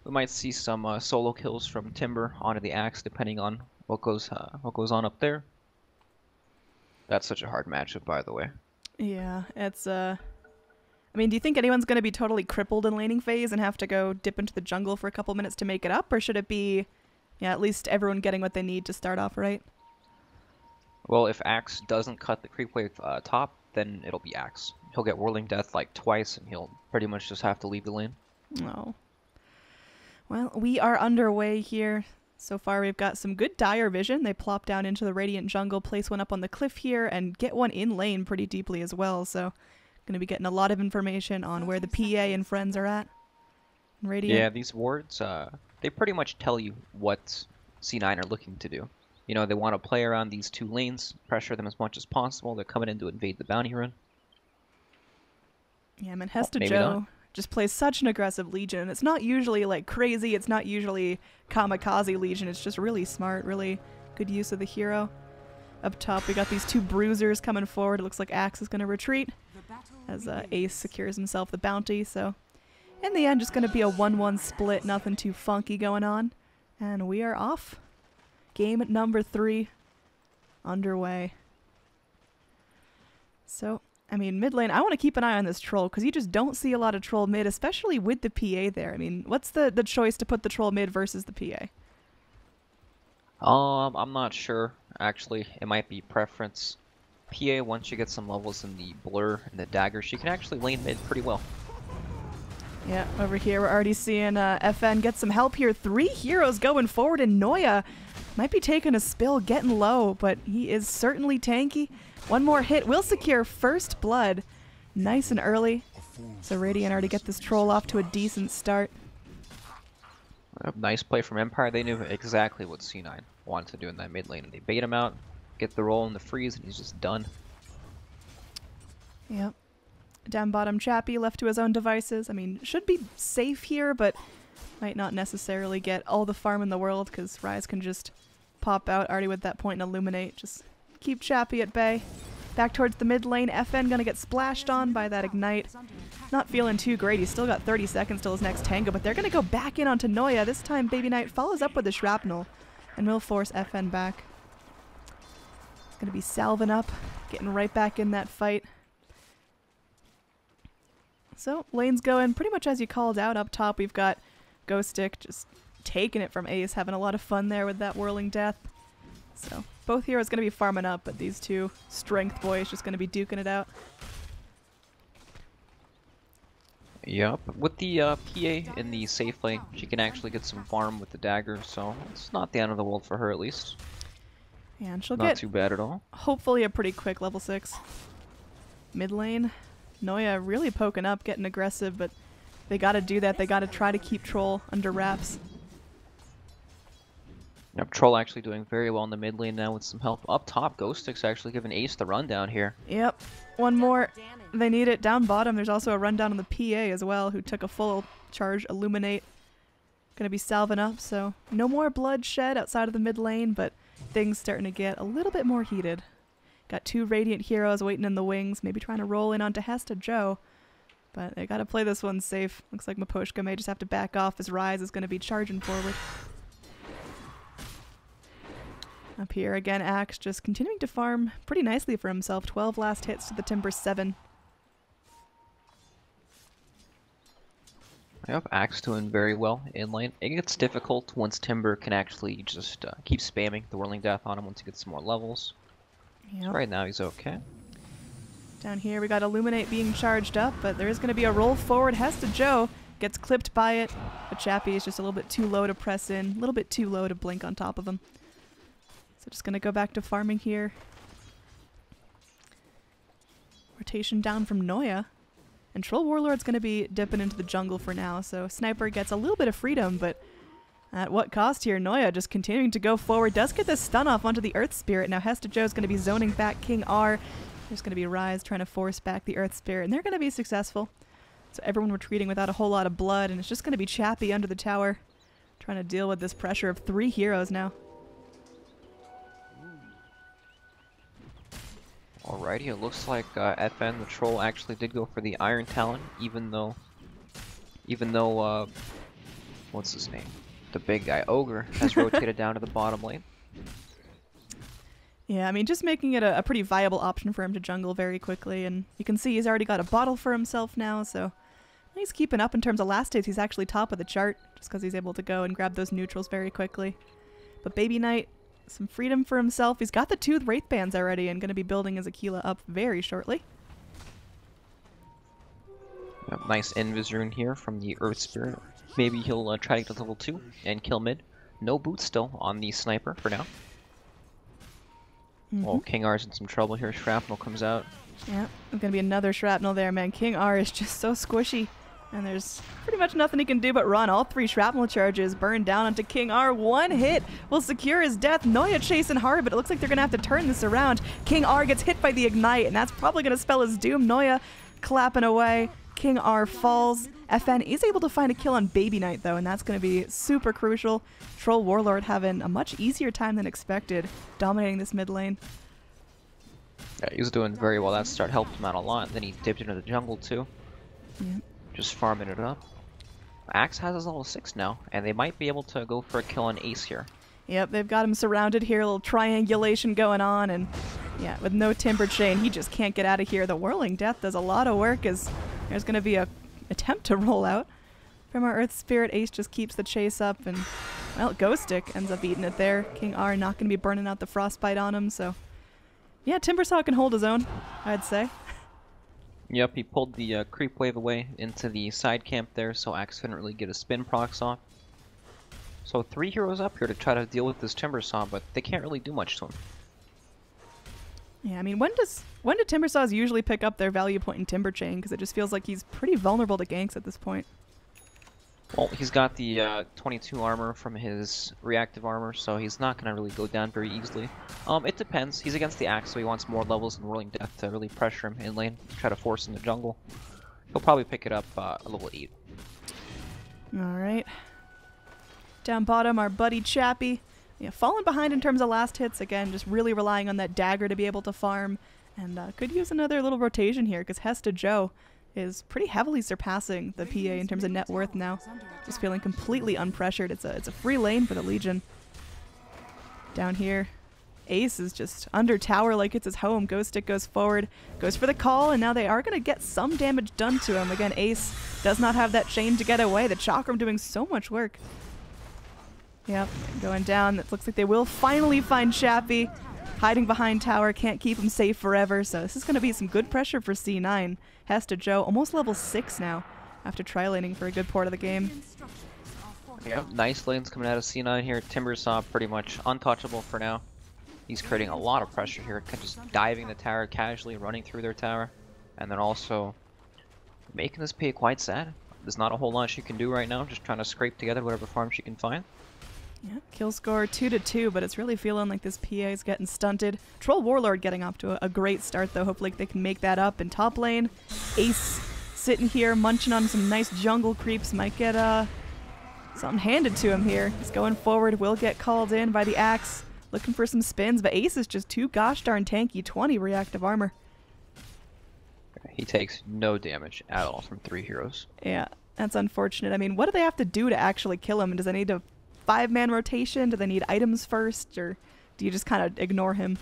Speaker 7: We might see some solo kills from Timber onto the Axe depending on what goes on up there. That's such a hard matchup, by the way.
Speaker 6: Yeah, it's I mean, do you think anyone's going to be totally crippled in laning phase and have to go dip into the jungle for a couple minutes to make it up? Or should it be, yeah, at least everyone getting what they need to start off right?
Speaker 7: Well, if Axe doesn't cut the creep wave top, then it'll be Axe. He'll get Whirling Death like twice, and he'll pretty much just have to leave the lane.
Speaker 6: No. Well, we are underway here. So far, we've got some good dire vision. They plop down into the Radiant jungle, place one up on the cliff here, and get one in lane pretty deeply as well. So, going to be getting a lot of information on where the PA and friends are at. Radiant.
Speaker 7: Yeah, these wards, they pretty much tell you what C9 are looking to do. You know, they want to play around these 2 lanes, pressure them as much as possible. They're coming in to invade the bounty run.
Speaker 6: Yeah, I mean, Hesta
Speaker 7: maybe
Speaker 6: Joe
Speaker 7: not.
Speaker 6: just plays such an aggressive Legion. And it's not usually like crazy. It's not usually kamikaze Legion. It's just really smart, really good use of the hero. Up top, we got these 2 bruisers coming forward. It looks like Axe is going to retreat as Ace secures himself the bounty. So in the end, just going to be a 1-1 split. Nothing too funky going on. And we are off. Game number 3 underway. So, I mean, mid lane, I want to keep an eye on this troll because you just don't see a lot of troll mid, especially with the PA there. I mean, what's the choice to put the troll mid versus the PA?
Speaker 7: I'm not sure. Actually, it might be preference. PA, once you get some levels in the Blur and the Dagger, she can actually lane mid pretty well.
Speaker 6: Yeah, over here we're already seeing FN get some help here. 3 heroes going forward, and Noya might be taking a spill, getting low, but he is certainly tanky. One more hit will secure first blood. Nice and early. So Radiant already get this troll off to a decent start.
Speaker 7: Nice play from Empire. They knew exactly what C9 wanted to do in that mid lane, and they bait him out, get the roll in the freeze, and he's just done.
Speaker 6: Yep. Down bottom Chappie left to his own devices. I mean, should be safe here, but might not necessarily get all the farm in the world because Ryze can just pop out already with that point and illuminate. Just keep Chappie at bay. Back towards the mid lane. FN gonna get splashed on by that ignite. Not feeling too great. He's still got 30 seconds till his next tango, but they're gonna go back in onto Noya. This time Baby Knight follows up with a shrapnel and will force FN back. It's gonna be salving up, getting right back in that fight. So lane's going pretty much as you called out. Up top we've got Ghost Stick just taking it from Ace, having a lot of fun there with that Whirling Death. So both heroes going to be farming up, but these 2 strength boys just going to be duking it out.
Speaker 7: Yep, with the PA in the safe lane, she can actually get some farm with the Dagger, so it's not the end of the world for her at least.
Speaker 6: Yeah, and she'll
Speaker 7: Not
Speaker 6: get
Speaker 7: too bad at all.
Speaker 6: hopefully a pretty quick level 6. Mid lane, Noya really poking up, getting aggressive, but they got to do that. They got to try to keep Troll under wraps.
Speaker 7: Yep, Troll actually doing very well in the mid lane now with some help. Up top, Ghost Stick's actually giving Ace the rundown here.
Speaker 6: Yep, one more. They need it. Down bottom, there's also a rundown on the PA as well, who took a full charge Illuminate. Gonna be salving up, so no more bloodshed outside of the mid lane, but things starting to get a little bit more heated. Got 2 Radiant heroes waiting in the wings, maybe trying to roll in onto Hesta Joe. But they got to play this one safe. Looks like Miposhka may just have to back off as Rise is going to be charging forward. Up here again, Axe just continuing to farm pretty nicely for himself. 12 last hits to the Timber 7.
Speaker 7: Yep, Axe doing very well in lane. It gets difficult once Timber can actually just keep spamming the Whirling Death on him once he gets some more levels.
Speaker 6: Yep.
Speaker 7: So right now he's okay.
Speaker 6: Down here we got Illuminate being charged up, but there is going to be a roll forward. Hesta Joe gets clipped by it, but Chappie is just a little bit too low to press in, a little bit too low to blink on top of him. So just going to go back to farming here. Rotation down from Noya. And Troll Warlord's going to be dipping into the jungle for now, so Sniper gets a little bit of freedom, but at what cost here? Noya just continuing to go forward, does get the stun off onto the Earth Spirit. Now Hesta Joe's going to be zoning back King R. There's going to be Rise trying to force back the Earth Spirit, and they're going to be successful. So everyone retreating without a whole lot of blood, and it's just going to be Chappie under the tower, trying to deal with this pressure of 3 heroes now.
Speaker 7: Alrighty, it looks like FN, the troll, actually did go for the Iron Talon, even though, what's his name? The big guy, Ogre, has rotated down to the bottom lane.
Speaker 6: Yeah, I mean, just making it a pretty viable option for him to jungle very quickly, and you can see he's already got a bottle for himself now, so he's keeping up in terms of last hits. He's actually top of the chart, just because he's able to go and grab those neutrals very quickly. But Baby Knight, some freedom for himself. He's got the 2 Wraith Bands already and going to be building his Aquila up very shortly.
Speaker 7: Yep, nice Invis rune here from the Earth Spirit. Maybe he'll try to get to level 2 and kill mid. No boots still on the Sniper for now. Oh, King R's in some trouble here. Shrapnel comes out.
Speaker 6: Yeah, there's going to be another Shrapnel there, man. King R is just so squishy. And there's pretty much nothing he can do but run. All 3 Shrapnel charges burn down onto King R. 1 hit will secure his death. Noya chasing hard, but it looks like they're going to have to turn this around. King R gets hit by the Ignite, and that's probably going to spell his doom. Noya clapping away. King R falls. FN is able to find a kill on Baby Knight, though, and that's going to be super crucial. Troll Warlord having a much easier time than expected, dominating this mid lane.
Speaker 7: Yeah, he was doing very well. That start helped him out a lot. Then he dipped into the jungle, too.
Speaker 6: Yep.
Speaker 7: Just farming it up. Axe has his level 6 now, and they might be able to go for a kill on Ace here.
Speaker 6: Yep, they've got him surrounded here, a little triangulation going on, and yeah, with no Timber Chain, he just can't get out of here. The Whirling Death does a lot of work as there's going to be a attempt to roll out from our Earth Spirit. Ace just keeps the chase up, and well, Ghost Stick ends up eating it there. King R not going to be burning out the Frostbite on him, so yeah, Timbersaw can hold his own, I'd say.
Speaker 7: Yep, he pulled the creep wave away into the side camp there, so Axe couldn't really get a spin procs off. So 3 heroes up here to try to deal with this Timbersaw, but they can't really do much to him.
Speaker 6: Yeah, I mean, when do Timbersaws usually pick up their value point in Timber Chain? Because it just feels like he's pretty vulnerable to ganks at this point.
Speaker 7: Well, he's got the 22 armor from his reactive armor, so he's not going to really go down very easily. It depends. He's against the Axe, so he wants more levels in Whirling Death to really pressure him in lane, try to force him to jungle. He'll probably pick it up at level 8.
Speaker 6: Alright. Down bottom, our buddy Chappie. Yeah, falling behind in terms of last hits. Again, just really relying on that dagger to be able to farm. And could use another little rotation here, because Hesta Joe is pretty heavily surpassing the PA in terms of net worth now. Just feeling completely unpressured. It's a free lane for the Legion. Down here, Ace is just under tower like it's his home. Ghost Stick goes forward, goes for the call, and now they are going to get some damage done to him. Again, Ace does not have that chain to get away. The Chakram doing so much work. Yep, going down. It looks like they will finally find Chappie. Hiding behind tower, can't keep him safe forever, so this is going to be some good pressure for C9. Hesta Joe, almost level 6 now, after tri-laning for a good part of the game.
Speaker 7: Yep, nice lanes coming out of C9 here. Timbersaw pretty much untouchable for now. He's creating a lot of pressure here, just diving the tower casually, running through their tower, and then also making this PA quite sad. There's not a whole lot she can do right now, just trying to scrape together whatever farm she can find.
Speaker 6: Yeah, kill score 2-2, but it's really feeling like this PA is getting stunted. Troll Warlord getting off to a great start, though. Hopefully they can make that up in top lane. Ace sitting here, munching on some nice jungle creeps. Might get something handed to him here. He's going forward, will get called in by the Axe. Looking for some spins, but Ace is just too gosh darn tanky. 20 reactive armor.
Speaker 7: He takes no damage at all from 3 heroes.
Speaker 6: Yeah, that's unfortunate. I mean, what do they have to do to actually kill him? Does they need a 5-man rotation? Do they need items first? Or do you just kind of ignore him?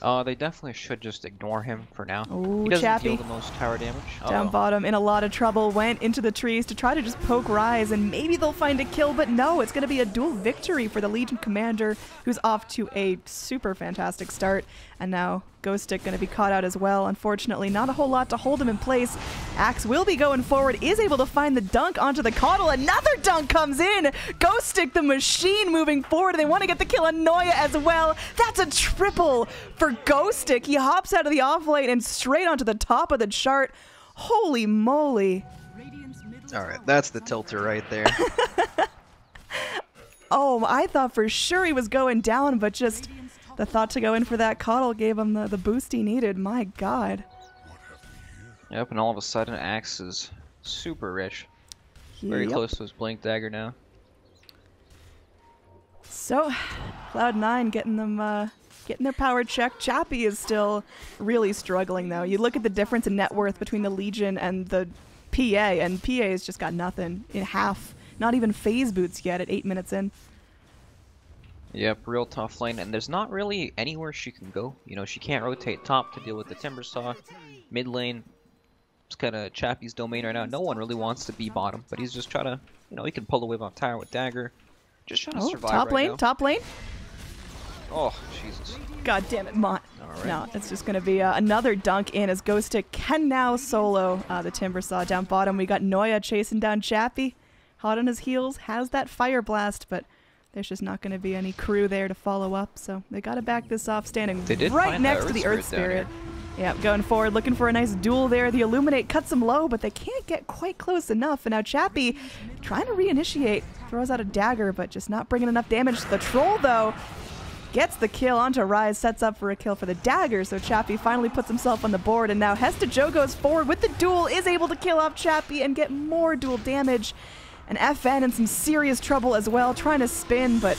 Speaker 7: They definitely should just ignore him for now.
Speaker 6: Ooh,
Speaker 7: he doesn't
Speaker 6: Chappy.
Speaker 7: deal the most tower damage.
Speaker 6: Down bottom, in a lot of trouble, went into the trees to try to just poke Rise, and maybe they'll find a kill, but no, it's going to be a dual victory for the Legion Commander, who's off to a super fantastic start. And now Ghostic going to be caught out as well. Unfortunately, not a whole lot to hold him in place. Axe will be going forward, is able to find the dunk onto the Coddle. Another dunk comes in. Ghostic, the machine, moving forward. They want to get the kill on Noya as well. That's a triple for Ghostic. He hops out of the offlane and straight onto the top of the chart. Holy moly.
Speaker 7: All right, that's the tilter right there.
Speaker 6: Oh, I thought for sure he was going down, but just the thought to go in for that Coddle gave him the boost he needed. My god.
Speaker 7: Yep, and all of a sudden Axe is super rich. Very
Speaker 6: Yep.
Speaker 7: close to his Blink Dagger now.
Speaker 6: So, Cloud9 getting them getting their power check. Chappy is still really struggling though. You look at the difference in net worth between the Legion and the PA, and PA has just got nothing in half. Not even phase boots yet at 8 minutes in.
Speaker 7: Yep, real tough lane, and there's not really anywhere she can go. You know, she can't rotate top to deal with the Timber Saw. Mid lane, it's kind of Chappy's domain right now. No one really wants to be bottom, but he's just trying to, you know, he can pull the wave off tower with Dagger. Just trying to survive
Speaker 6: top
Speaker 7: right
Speaker 6: lane,
Speaker 7: now.
Speaker 6: top lane.
Speaker 7: Oh, Jesus.
Speaker 6: God damn it, Mont.
Speaker 7: Alright.
Speaker 6: No, it's just going to be another dunk in as Ghostic can now solo the Timber Saw down bottom. We got Noya chasing down Chappy. Hot on his heels, has that Fire Blast, but there's just not going to be any crew there to follow up, so they got to back this off, standing
Speaker 7: They did
Speaker 6: right
Speaker 7: find
Speaker 6: next
Speaker 7: that
Speaker 6: to the
Speaker 7: Earth
Speaker 6: Earth
Speaker 7: Spirit
Speaker 6: Spirit. Yep, going forward, looking for a nice duel there. The Illuminate cuts him low, but they can't get quite close enough, and now Chappy trying to reinitiate, throws out a dagger, but just not bringing enough damage. The Troll, though, gets the kill onto Rise, sets up for a kill for the dagger, so Chappy finally puts himself on the board, and now Hesta Joe goes forward with the duel, is able to kill off Chappy and get more duel damage. And FN in some serious trouble as well, trying to spin, but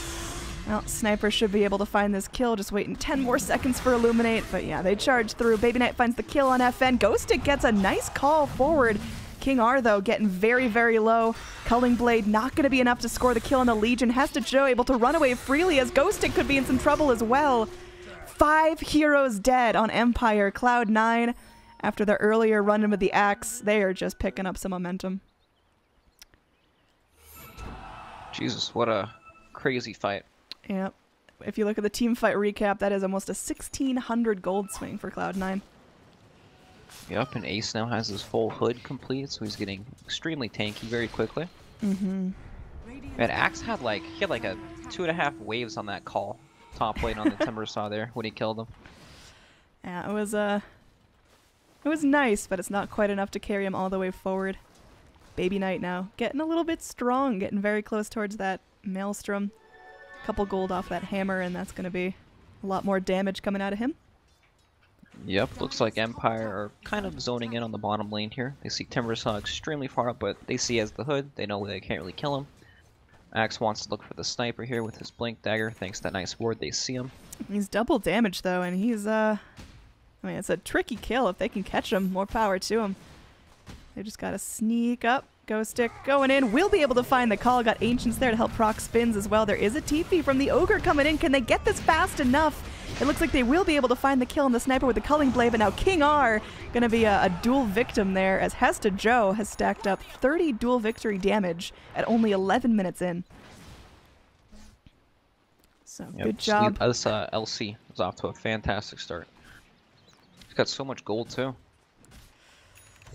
Speaker 6: well, Sniper should be able to find this kill, just waiting 10 more seconds for Illuminate, but yeah, they charge through. Baby Knight finds the kill on FN. Ghostic gets a nice call forward. King R, though, getting very, very low. Culling Blade not going to be enough to score the kill on the Legion. Hesta Joe able to run away freely as Ghostic could be in some trouble as well. 5 heroes dead on Empire. Cloud9, after their earlier run-in with the Axe, they are just picking up some momentum.
Speaker 7: Jesus, what a crazy fight.
Speaker 6: Yep. If you look at the team fight recap, that is almost a 1,600 gold swing for Cloud9.
Speaker 7: Yep, and Ace now has his full hood complete, so he's getting extremely tanky very quickly.
Speaker 6: Mm-hmm.
Speaker 7: And Axe had like, he had like a 2.5 waves on that call. Top lane on the Timber Saw there when he killed him.
Speaker 6: Yeah, it was nice, but it's not quite enough to carry him all the way forward. Baby Knight now getting a little bit strong, getting very close towards that Maelstrom. Couple gold off that hammer, and that's going to be a lot more damage coming out of him.
Speaker 7: Yep, looks like Empire are kind of zoning in on the bottom lane here. They see Timber Saw extremely far up, but they see as the hood. They know they can't really kill him. Axe wants to look for the Sniper here with his Blink Dagger. Thanks to that nice ward, they see him.
Speaker 6: He's double damage, though, and he's, I mean, it's a tricky kill if they can catch him. More power to him. They just got to sneak up. Ghostic going in. Will be able to find the call. Got Ancients there to help proc spins as well. There is a TP from the Ogre coming in. Can they get this fast enough? It looks like they will be able to find the kill on the Sniper with the Culling Blade, but now King R going to be a dual victim there as Hesta Joe has stacked up 30 dual victory damage at only 11 minutes in. So,
Speaker 7: Yep,
Speaker 6: good job.
Speaker 7: This LC is off to a fantastic start. He's got so much gold too.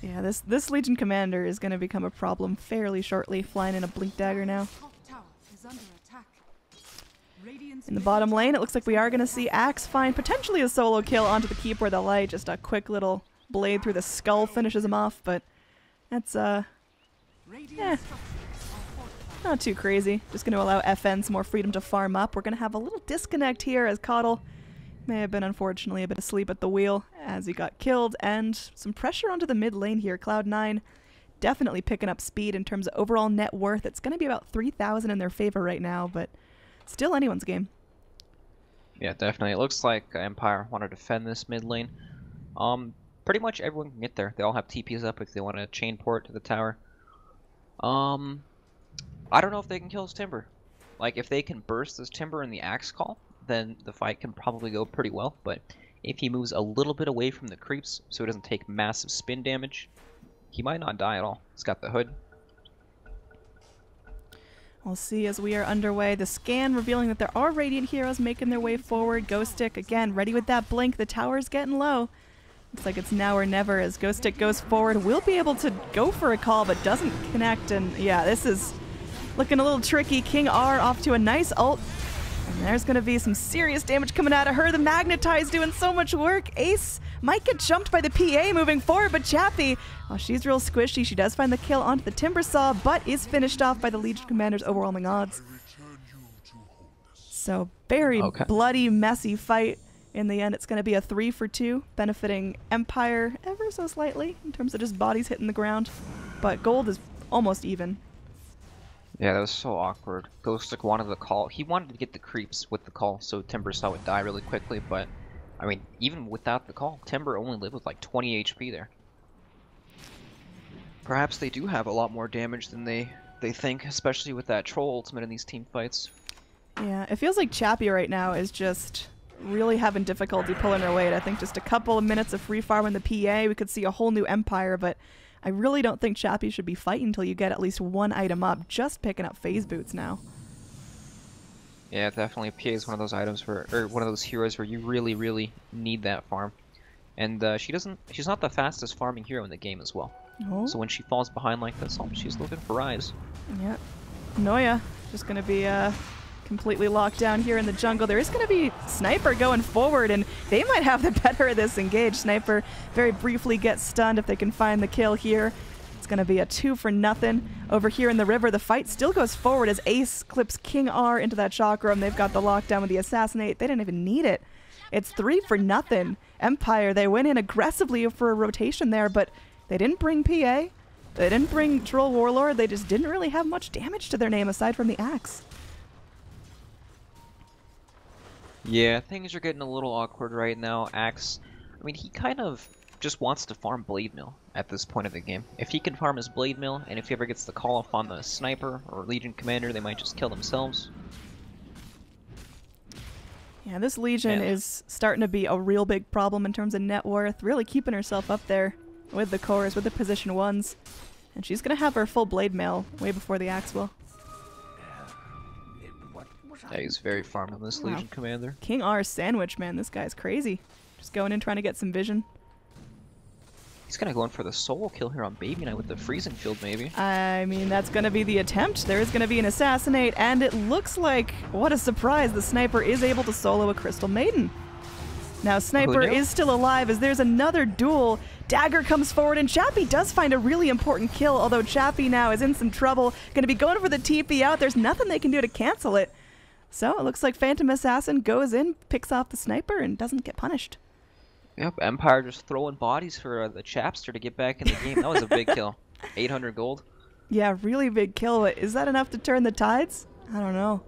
Speaker 6: Yeah, this Legion Commander is going to become a problem fairly shortly. Flying in a Blink Dagger now. In the bottom lane, it looks like we are going to see Axe find potentially a solo kill onto the Keeper of the Light. Just a quick little blade through the skull finishes him off, but that's, not too crazy. Just going to allow FN some more freedom to farm up. We're going to have a little disconnect here as Coddle may have been, unfortunately, a bit asleep at the wheel as he got killed, and some pressure onto the mid lane here. Cloud9 definitely picking up speed in terms of overall net worth. It's going to be about 3,000 in their favor right now, but still anyone's game.
Speaker 7: Yeah, definitely. It looks like Empire want to defend this mid lane. Pretty much everyone can get there. They all have TPs up if they want to chain port to the tower. I don't know if they can kill his Timber. Like, if they can burst this Timber in the Axe Call, then the fight can probably go pretty well. But if he moves a little bit away from the creeps so he doesn't take massive spin damage, he might not die at all. He's got the hood.
Speaker 6: We'll see as we are underway. The scan revealing that there are Radiant heroes making their way forward. Ghost Stick, again, ready with that blink. The tower's getting low. Looks like it's now or never as Ghost Stick goes forward. Will be able to go for a call, but doesn't connect. And yeah, this is looking a little tricky. King R off to a nice ult. And there's going to be some serious damage coming out of her. The Magnetize doing so much work. Ace might get jumped by the PA moving forward, but Chappie, oh, she's real squishy. She does find the kill onto the Timber Saw, but is finished off by the Legion Commander's overwhelming odds. So very bloody, messy fight. In the end, it's going to be a 3 for 2, benefiting Empire ever so slightly in terms of just bodies hitting the ground. But gold is almost even.
Speaker 7: Yeah, that was so awkward. Ghostic wanted the call. He wanted to get the creeps with the call so Timber Saw would die really quickly, but I mean, even without the call, Timber only lived with like 20 HP there. Perhaps they do have a lot more damage than they think, especially with that Troll ultimate in these team fights.
Speaker 6: Yeah, it feels like Chappie right now is just really having difficulty pulling her weight. I think just a couple of minutes of free farm in the PA, we could see a whole new Empire, but I really don't think Chappie should be fighting until you get at least one item up. Just picking up phase boots now.
Speaker 7: Yeah, definitely. PA is one of those items where, or one of those heroes where you really, really need that farm. And she's not the fastest farming hero in the game as well.
Speaker 6: Oh.
Speaker 7: So when she falls behind like this, oh, she's looking for Rise.
Speaker 6: Yep. Noya just going to be completely locked down here in the jungle. There is going to be Sniper going forward, and they might have the better of this engage. Sniper very briefly gets stunned if they can find the kill here. It's going to be a 2 for nothing. Over here in the river, the fight still goes forward as Ace clips King R into that chakra, and they've got the lockdown with the Assassinate. They didn't even need it. It's 3 for nothing. Empire, they went in aggressively for a rotation there, but they didn't bring PA. They didn't bring Troll Warlord. They just didn't really have much damage to their name aside from the axe.
Speaker 7: Yeah, things are getting a little awkward right now. Axe, I mean, he kind of just wants to farm Blade Mill at this point of the game. If he can farm his Blade Mill, and if he ever gets the call off on the Sniper or Legion Commander, they might just kill themselves.
Speaker 6: Yeah, this Legion is starting to be a real big problem in terms of net worth, really keeping herself up there with the cores, with the position 1s. And she's going to have her full Blade Mail way before the axe will.
Speaker 7: Yeah, he's very farmed on this Legion Commander.
Speaker 6: King R sandwich, man. This guy's crazy. Just going in trying to get some vision.
Speaker 7: He's going to go in for the solo kill here on Baby Knight with the freezing field, maybe.
Speaker 6: I mean, that's going to be the attempt. There is going to be an Assassinate, and it looks like, what a surprise, the Sniper is able to solo a Crystal Maiden. Now, Sniper is still alive as there's another duel. Dagger comes forward, and Chappie does find a really important kill, although Chappie now is in some trouble. Going to be going for the TP out. There's nothing they can do to cancel it. So it looks like Phantom Assassin goes in, picks off the Sniper, and doesn't get punished.
Speaker 7: Yep, Empire just throwing bodies for the Chapster to get back in the game. That was a big kill. 800 gold.
Speaker 6: Yeah, really big kill. But is that enough to turn the tides? I don't know.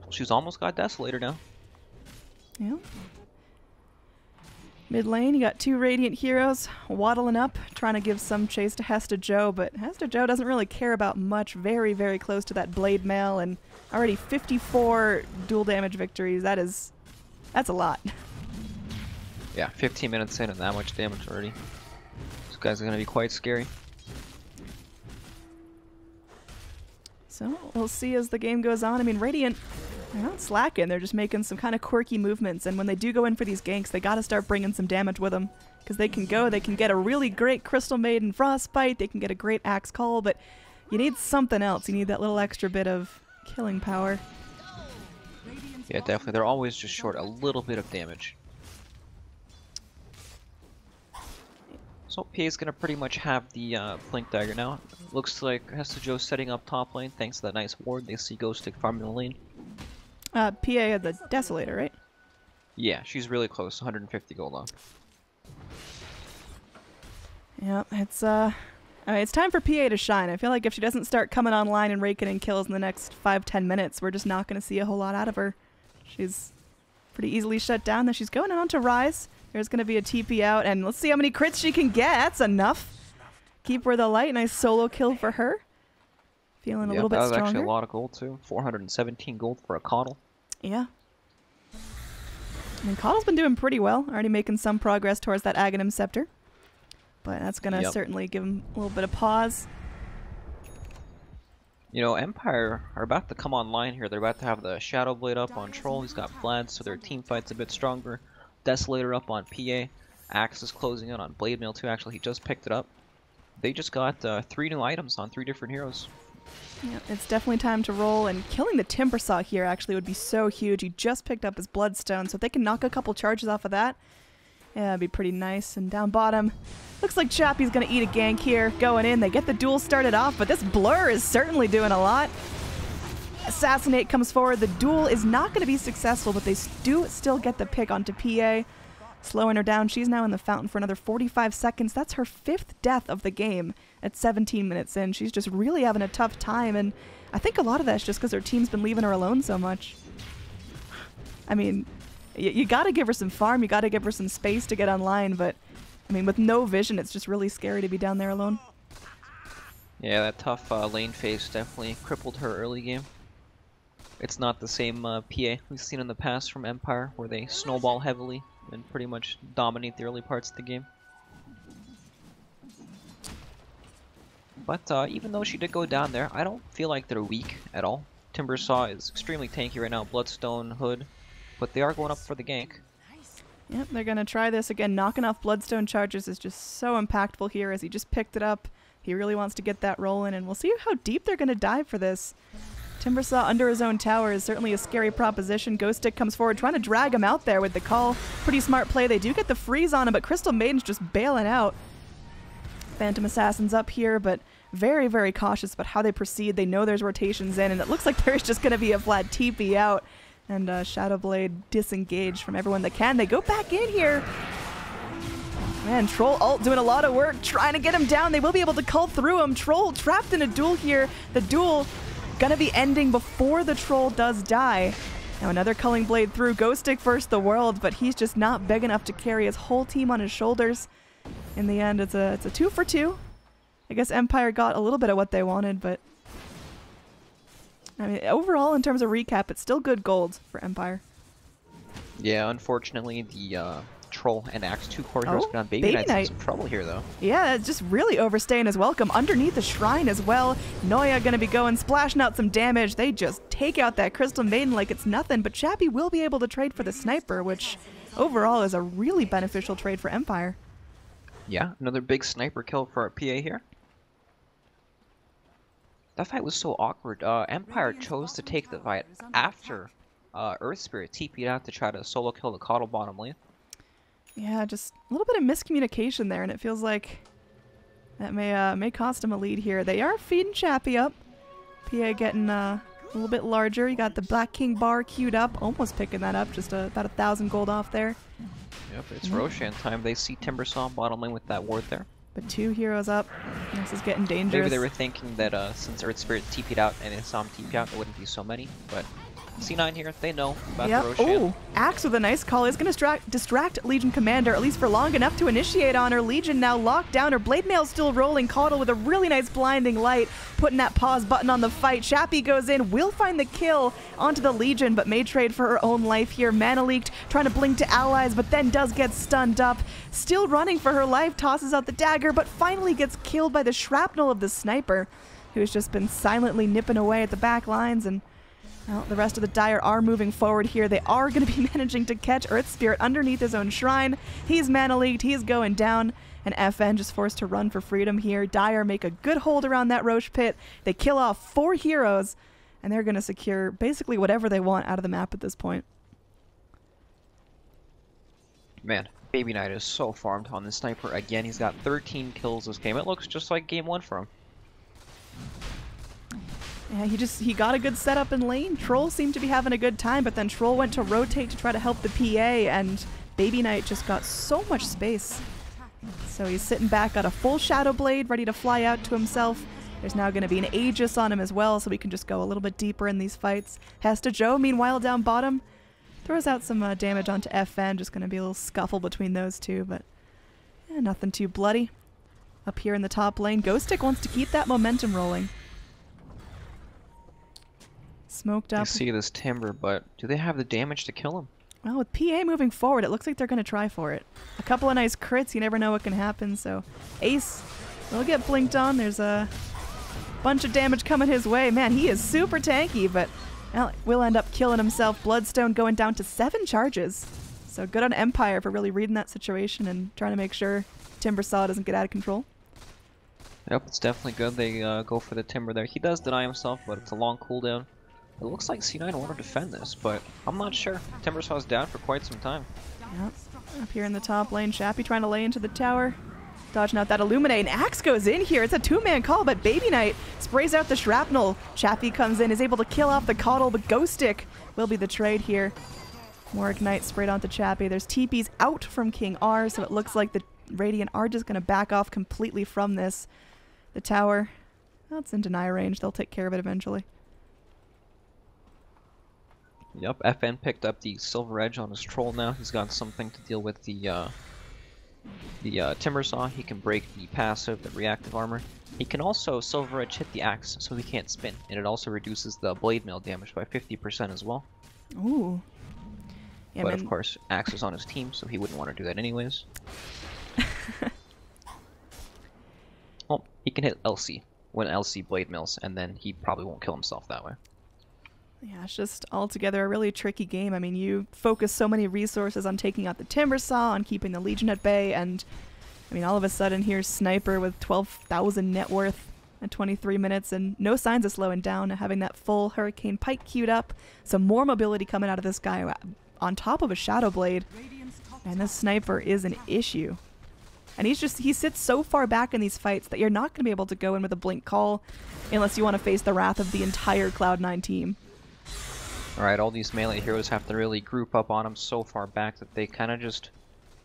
Speaker 7: She's almost got Desolator now.
Speaker 6: Yeah. Mid lane, you got 2 Radiant heroes waddling up, trying to give some chase to Hesta Joe, but Hesta Joe doesn't really care about much. Very, very close to that Blade Mail, and already 54 dual damage victories. That's a lot.
Speaker 7: Yeah, 15 minutes in and that much damage already. These guys are going to be quite scary.
Speaker 6: So we'll see as the game goes on. I mean, Radiant, they're not slacking. They're just making some kind of quirky movements. And when they do go in for these ganks, they got to start bringing some damage with them. Because they can get a really great Crystal Maiden Frostbite. They can get a great Axe Call. But you need something else. You need that little extra bit of killing power.
Speaker 7: Yeah, definitely. They're always just short a little bit of damage. So PA is going to pretty much have the Blink Dagger now. Looks like Hesta Joe setting up top lane thanks to that nice ward. They see Ghost Stick farming the lane.
Speaker 6: PA had the Desolator, right?
Speaker 7: Yeah, she's really close. 150 gold off.
Speaker 6: Yep, it's I mean, it's time for PA to shine. I feel like if she doesn't start coming online and raking in kills in the next 5-10 minutes, we're just not going to see a whole lot out of her. She's pretty easily shut down. Then she's going on to Rise. There's going to be a TP out, and let's see how many crits she can get. That's enough. Keep her the light. Nice solo kill for her. Feeling a little bit stronger.
Speaker 7: That was actually a lot of gold, too. 417 gold for a Coddle.
Speaker 6: Yeah. And Coddle's been doing pretty well. Already making some progress towards that Aghanim Scepter. But that's going to certainly give him a little bit of pause.
Speaker 7: You know, Empire are about to come online here. They're about to have the Shadow Blade up on Troll. He's got Vlad, so their team fight's a bit stronger. Desolator up on PA. Axe is closing in on Blade Mail too. Actually, he just picked it up. They just got 3 new items on 3 different heroes.
Speaker 6: Yeah, it's definitely time to roll, and killing the Timbersaw here actually would be so huge. He just picked up his Bloodstone, so if they can knock a couple charges off of that, yeah, it'd be pretty nice. And down bottom, looks like Chappie's going to eat a gank here. Going in, they get the duel started off, but this Blur is certainly doing a lot. Assassinate comes forward. The duel is not going to be successful, but they do still get the pick onto PA. Slowing her down. She's now in the fountain for another 45 seconds. That's her 5th death of the game at 17 minutes in. She's just really having a tough time, and I think a lot of that's just because her team's been leaving her alone so much. I mean, you got to give her some farm. You got to give her some space to get online, but I mean, with no vision, it's just really scary to be down there alone.
Speaker 7: Yeah, that tough lane phase definitely crippled her early game. It's not the same PA we've seen in the past from Empire, where they snowball heavily and pretty much dominate the early parts of the game. But even though she did go down there, I don't feel like they're weak at all. Timbersaw is extremely tanky right now, Bloodstone, Hood, but they are going up for the gank.
Speaker 6: Yep, they're going to try this again. Knocking off Bloodstone charges is just so impactful here as he just picked it up. He really wants to get that rolling, and we'll see how deep they're going to dive for this. Timbersaw under his own tower is certainly a scary proposition. Ghost Stick comes forward, trying to drag him out there with the call. Pretty smart play. They do get the freeze on him, but Crystal Maiden's just bailing out. Phantom Assassin's up here, but very, very cautious about how they proceed. They know there's rotations in, and it looks like there's just going to be a flat TP out. And Shadowblade disengaged from everyone that can. They go back in here. Man, Troll ult doing a lot of work, trying to get him down. They will be able to cull through him. Troll trapped in a duel here. The duel gonna be ending before the Troll does die. Now another culling blade through. Ghost Stick first the world, but he's just not big enough to carry his whole team on his shoulders. In the end, it's a 2 for 2. I guess Empire got a little bit of what they wanted, but I mean, overall, in terms of recap, it's still good gold for Empire.
Speaker 7: Yeah, unfortunately, the Troll and Axe 2 core heroes got Baby Knight's in some trouble here, though.
Speaker 6: Yeah, it's just really overstaying his welcome. Underneath the shrine as well. Noya gonna be going, splashing out some damage. They just take out that Crystal Maiden like it's nothing, but Chappie will be able to trade for the Sniper, which overall is a really beneficial trade for Empire.
Speaker 7: Yeah, another big sniper kill for our PA here. That fight was so awkward. Empire chose to take the fight after Earth Spirit TP'd out to try to solo kill the Coddle bottom lane. Yeah,
Speaker 6: just a little bit of miscommunication there, and it feels like that may cost him a lead here. They are feeding Chappie up. PA getting a little bit larger. You got the Black King bar queued up, almost picking that up, just about 1,000 gold off there.
Speaker 7: Yep, it's Roshan time. They see Timbersaw bottom lane with that ward there.
Speaker 6: But 2 heroes up. This is getting dangerous.
Speaker 7: Maybe they were thinking that since Earth Spirit TP'd out and they saw him TP out, it wouldn't be so many, but C9 here, they know about the Roshan.
Speaker 6: Oh, Axe with a nice call is going to distract Legion Commander, at least for long enough to initiate on her. Legion now locked down. Her Blade Mail still rolling. Coddle with a really nice blinding light, putting that pause button on the fight. Chappie goes in, will find the kill onto the Legion, but may trade for her own life here. Mana leaked, trying to blink to allies, but then does get stunned up. Still running for her life, tosses out the dagger, but finally gets killed by the shrapnel of the Sniper, who's just been silently nipping away at the back lines. And well, the rest of the Dire are moving forward here. They are going to be managing to catch Earth Spirit underneath his own shrine. He's mana leaked. He's going down. And FN just forced to run for freedom here. Dire make a good hold around that Roche pit. They kill off 4 heroes. And they're going to secure basically whatever they want out of the map at this point.
Speaker 7: Man, Baby Knight is so farmed on the Sniper. Again, he's got 13 kills this game. It looks just like game 1 for him.
Speaker 6: Yeah, he got a good setup in lane. Troll seemed to be having a good time, but then Troll went to rotate to try to help the PA, and Baby Knight just got so much space. So he's sitting back, got a full Shadow Blade ready to fly out to himself. There's now going to be an Aegis on him as well, so we can just go a little bit deeper in these fights. Hesta Joe, meanwhile, down bottom. Throws out some damage onto FN. Just going to be a little scuffle between those two, but nothing too bloody. Up here in the top lane, Ghostic wants to keep that momentum rolling. Smoked up.
Speaker 7: You see this Timber, but do they have the damage to kill him?
Speaker 6: Well, with PA moving forward, it looks like they're going to try for it. A couple of nice crits, you never know what can happen, so Ace will get blinked on. There's a bunch of damage coming his way. Man, he is super tanky, but well, will end up killing himself. Bloodstone going down to 7 charges. So good on Empire for really reading that situation and trying to make sure Timbersaw doesn't get out of control.
Speaker 7: Yep, it's definitely good they go for the Timber there. He does deny himself, but it's a long cooldown. It looks like C9 want to defend this, but I'm not sure. Timbersaw's down for quite some time.
Speaker 6: Yep. Up here in the top lane, Chappie trying to lay into the tower. Dodging out that Illuminate, and Axe goes in here. It's a 2-man call, but Baby Knight sprays out the Shrapnel. Chappie comes in, is able to kill off the Coddle, but Ghostic will be the trade here. More Ignite sprayed onto Chappie. There's TPs out from King R, so it looks like the Radiant are just going to back off completely from this. The tower, well, it's in deny range. They'll take care of it eventually.
Speaker 7: Yep, FN picked up the Silver Edge on his Troll now. He's got something to deal with the Timbersaw. He can break the passive, the reactive armor. He can also Silver Edge hit the axe, so he can't spin, and it also reduces the blade mail damage by 50% as well.
Speaker 6: Ooh. Yeah,
Speaker 7: but of course, Axe is on his team, so he wouldn't want to do that anyways. Well, he can hit LC when LC blade mills, and then he probably won't kill himself that way.
Speaker 6: Yeah, it's just altogether a really tricky game. I mean, you focus so many resources on taking out the Timbersaw, on keeping the Legion at bay, and I mean, all of a sudden here's Sniper with 12,000 net worth at 23 minutes and no signs of slowing down, having that full Hurricane Pike queued up. Some more mobility coming out of this guy on top of a Shadow Blade. And this Sniper is an issue. And he sits so far back in these fights that you're not going to be able to go in with a blink call unless you want to face the wrath of the entire Cloud9 team.
Speaker 7: Alright, all these melee heroes have to really group up on him so far back that they kind of just,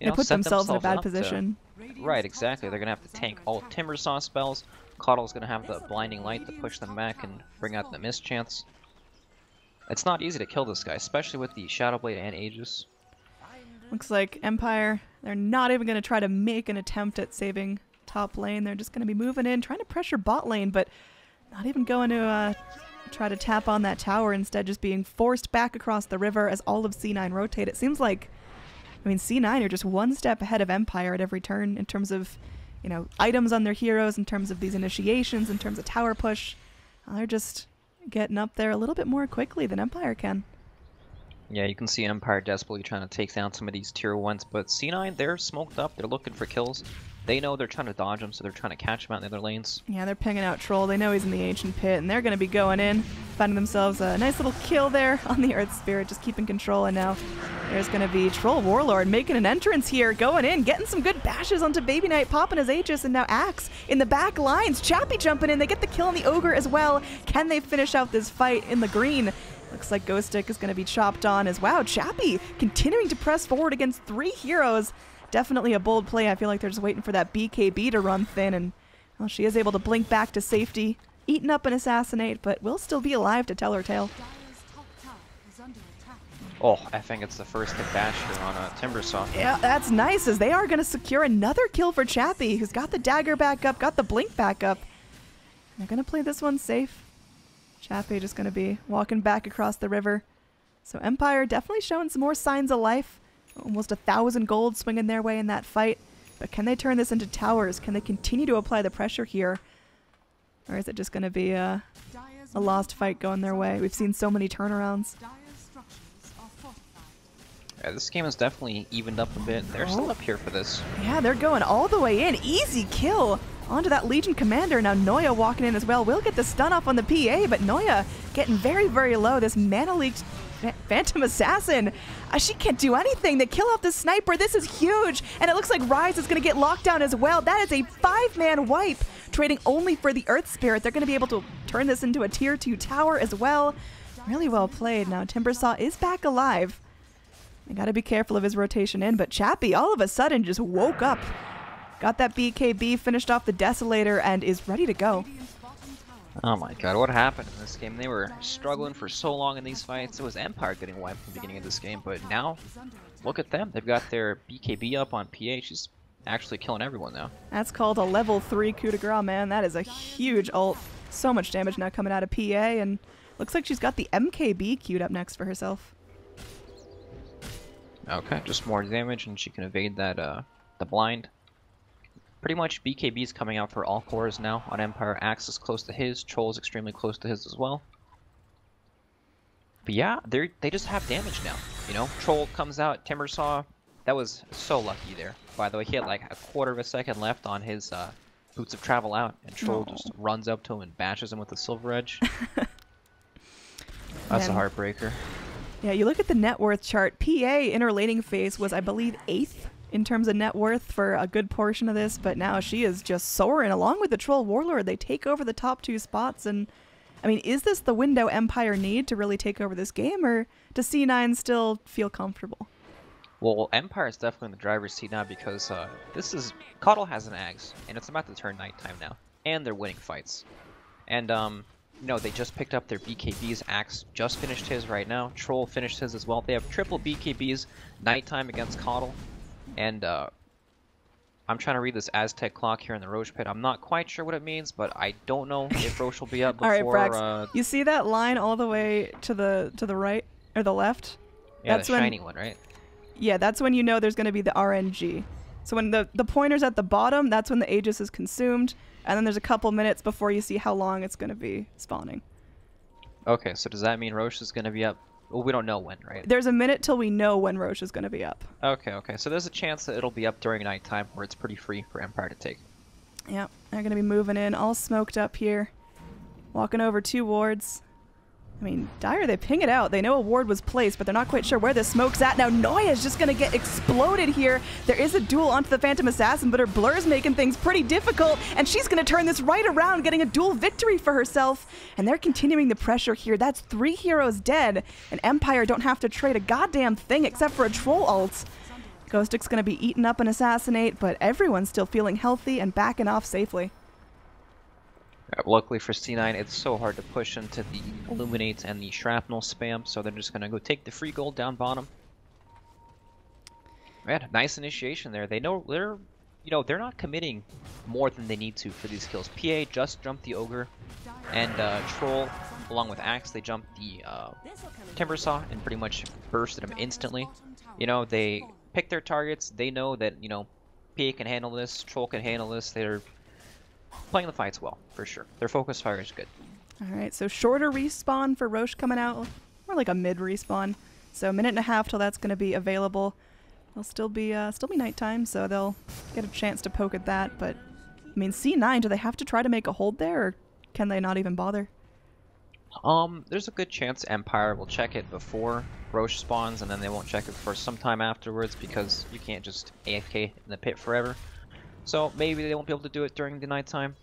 Speaker 6: they put
Speaker 7: set
Speaker 6: themselves in a bad position.
Speaker 7: Right, exactly. They're going to have to tank all Timbersaw spells. Coddle's going to have the Blinding Light to push them back and bring out the miss chance. It's not easy to kill this guy, especially with the Shadow Blade and Aegis.
Speaker 6: Looks like Empire, they're not even going to try to make an attempt at saving top lane. They're just going to be moving in, trying to pressure bot lane, but not even going to try to tap on that tower, instead just being forced back across the river as all of C9 rotate. It seems like, I mean, C9 are just one step ahead of Empire at every turn in terms of, you know, items on their heroes, in terms of these initiations, in terms of tower push. They're just getting up there a little bit more quickly than Empire can.
Speaker 7: Yeah, you can see Empire desperately trying to take down some of these tier 1s, but C9, they're smoked up, they're looking for kills. They know they're trying to dodge them, so they're trying to catch him out in the other lanes.
Speaker 6: Yeah, they're pinging out Troll. They know he's in the Ancient Pit, and they're going to be going in, finding themselves a nice little kill there on the Earth Spirit, just keeping control. And now there's going to be Troll Warlord making an entrance here, going in, getting some good bashes onto Baby Knight, popping his Aegis, and now Axe in the back lines. Chappie jumping in. They get the kill on the Ogre as well. Can they finish out this fight in the green? Looks like Ghostic is going to be chopped on as wow. Chappie continuing to press forward against 3 heroes. Definitely a bold play. I feel like they're just waiting for that BKB to run thin, and well, she is able to blink back to safety, eaten up an Assassinate, but will still be alive to tell her tale.
Speaker 7: Oh, I think it's the first hit basher on a Timbersaw.
Speaker 6: Yeah, that's nice, as they are going to secure another kill for Chappie, who's got the dagger back up, got the blink back up. They're going to play this one safe. Chappie just going to be walking back across the river. So Empire definitely showing some more signs of life. Almost 1,000 gold swinging their way in that fight. But can they turn this into towers? Can they continue to apply the pressure here? Or is it just going to be a lost fight going their way? We've seen so many turnarounds.
Speaker 7: Yeah, this game has definitely evened up a bit. They're still up here for this.
Speaker 6: Yeah, they're going all the way in. Easy kill onto that Legion Commander. Now Noya walking in as well. Will get the stun off on the PA, but Noya getting very, very low. This mana-leaked Phantom Assassin, she can't do anything. They kill off the Sniper. This is huge, and it looks like Rise is going to get locked down as well. That is a 5-man wipe, trading only for the Earth Spirit. They're going to be able to turn this into a tier 2 tower as well. Really well played. Now Timbersaw is back alive. They got to be careful of his rotation in, but Chappie all of a sudden just woke up. Got that BKB, finished off the Desolator, and is ready to go.
Speaker 7: Oh my god, what happened in this game? They were struggling for so long in these fights. It was Empire getting wiped at the beginning of this game, but now, look at them. They've got their BKB up on PA. She's actually killing everyone now.
Speaker 6: That's called a level 3 coup de grace, man. That is a huge ult. So much damage now coming out of PA, and looks like she's got the MKB queued up next for herself.
Speaker 7: Okay, just more damage, and she can evade that, the blind. Pretty much BKB is coming out for all cores now on Empire. Axe is close to his, Troll is extremely close to his as well. But yeah, they just have damage now. You know, Troll comes out, Timbersaw. That was so lucky there. By the way, he had like a quarter of a second left on his Boots of Travel out, and Troll just runs up to him and bashes him with the Silver Edge. That's a heartbreaker.
Speaker 6: Yeah, you look at the net worth chart. PA in her laning phase was, I believe, 8th in terms of net worth for a good portion of this, but now she is just soaring along with the Troll Warlord. They take over the top 2 spots, and I mean, is this the window Empire need to really take over this game, or does C9 still feel comfortable?
Speaker 7: Well, Empire is definitely in the driver's seat now because this is Coddle has an Axe, and it's about to turn nighttime now, and they're winning fights. And you know, they just picked up their BKBs. Axe just finished his right now. Troll finished his as well. They have triple BKBs nighttime against Coddle. And I'm trying to read this Aztec clock here in the Roche pit. I'm not quite sure what it means, but I don't know if Roche will be up before.
Speaker 6: All right, Brax, you see that line all the way to the right or the left?
Speaker 7: Yeah,
Speaker 6: that's
Speaker 7: the shiny one, right?
Speaker 6: Yeah, that's when you know there's going to be the RNG. So when the pointer's at the bottom, that's when the Aegis is consumed, and then there's a couple minutes before you see how long it's going to be spawning.
Speaker 7: Okay, so does that mean Roche is going to be up? Well, we don't know when, right?
Speaker 6: There's a minute till we know when Roche is going to be up.
Speaker 7: Okay, okay. So there's a chance that it'll be up during nighttime where it's pretty free for Empire to take.
Speaker 6: Yep, they're going to be moving in, all smoked up here. Walking over 2 wards. I mean, Dire, they ping it out. They know a ward was placed, but they're not quite sure where the smoke's at. Now, Noya's just going to get exploded here. There is a duel onto the Phantom Assassin, but her blur's making things pretty difficult, and she's going to turn this right around, getting a duel victory for herself. And they're continuing the pressure here. That's 3 heroes dead, and Empire don't have to trade a goddamn thing except for a Troll ult. Ghostic's going to be eaten up and assassinate, but everyone's still feeling healthy and backing off safely.
Speaker 7: Luckily for C9, it's so hard to push into the Illuminate and the Shrapnel spam, so they're just going to go take the free gold down bottom. Man, nice initiation there. They know they're not committing more than they need to for these kills. PA just jumped the Ogre, and Troll, along with Axe, they jumped the Timbersaw and pretty much bursted him instantly. You know, they pick their targets. They know that, you know, PA can handle this, Troll can handle this. They're playing the fights well, for sure. Their focus fire is good.
Speaker 6: Alright, so shorter respawn for Roche coming out. More like a mid respawn. So a minute and a half till that's going to be available. It'll still be nighttime, so they'll get a chance to poke at that. But, I mean, C9, do they have to try to make a hold there, or can they not even bother?
Speaker 7: There's a good chance Empire will check it before Roche spawns, and then they won't check it for some time afterwards, because you can't just AFK in the pit forever. So maybe they won't be able to do it during the nighttime.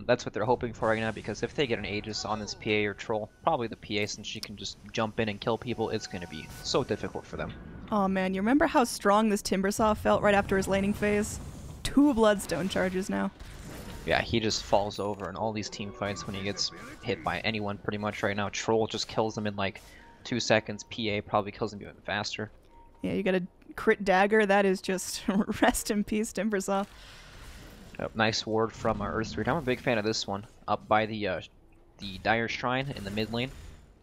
Speaker 7: That's what they're hoping for right now, because if they get an Aegis on this PA or Troll, probably the PA, since she can just jump in and kill people, it's going to be so difficult for them.
Speaker 6: Oh man, you remember how strong this Timbersaw felt right after his laning phase? 2 Bloodstone charges now.
Speaker 7: Yeah, he just falls over in all these team fights when he gets hit by anyone pretty much right now. Troll just kills him in like 2 seconds. PA probably kills him even faster.
Speaker 6: Yeah, you got a crit dagger. That is just rest in peace, Timbersaw.
Speaker 7: Nice ward from Earth3. I'm a big fan of this one. Up by the Dire Shrine in the mid lane.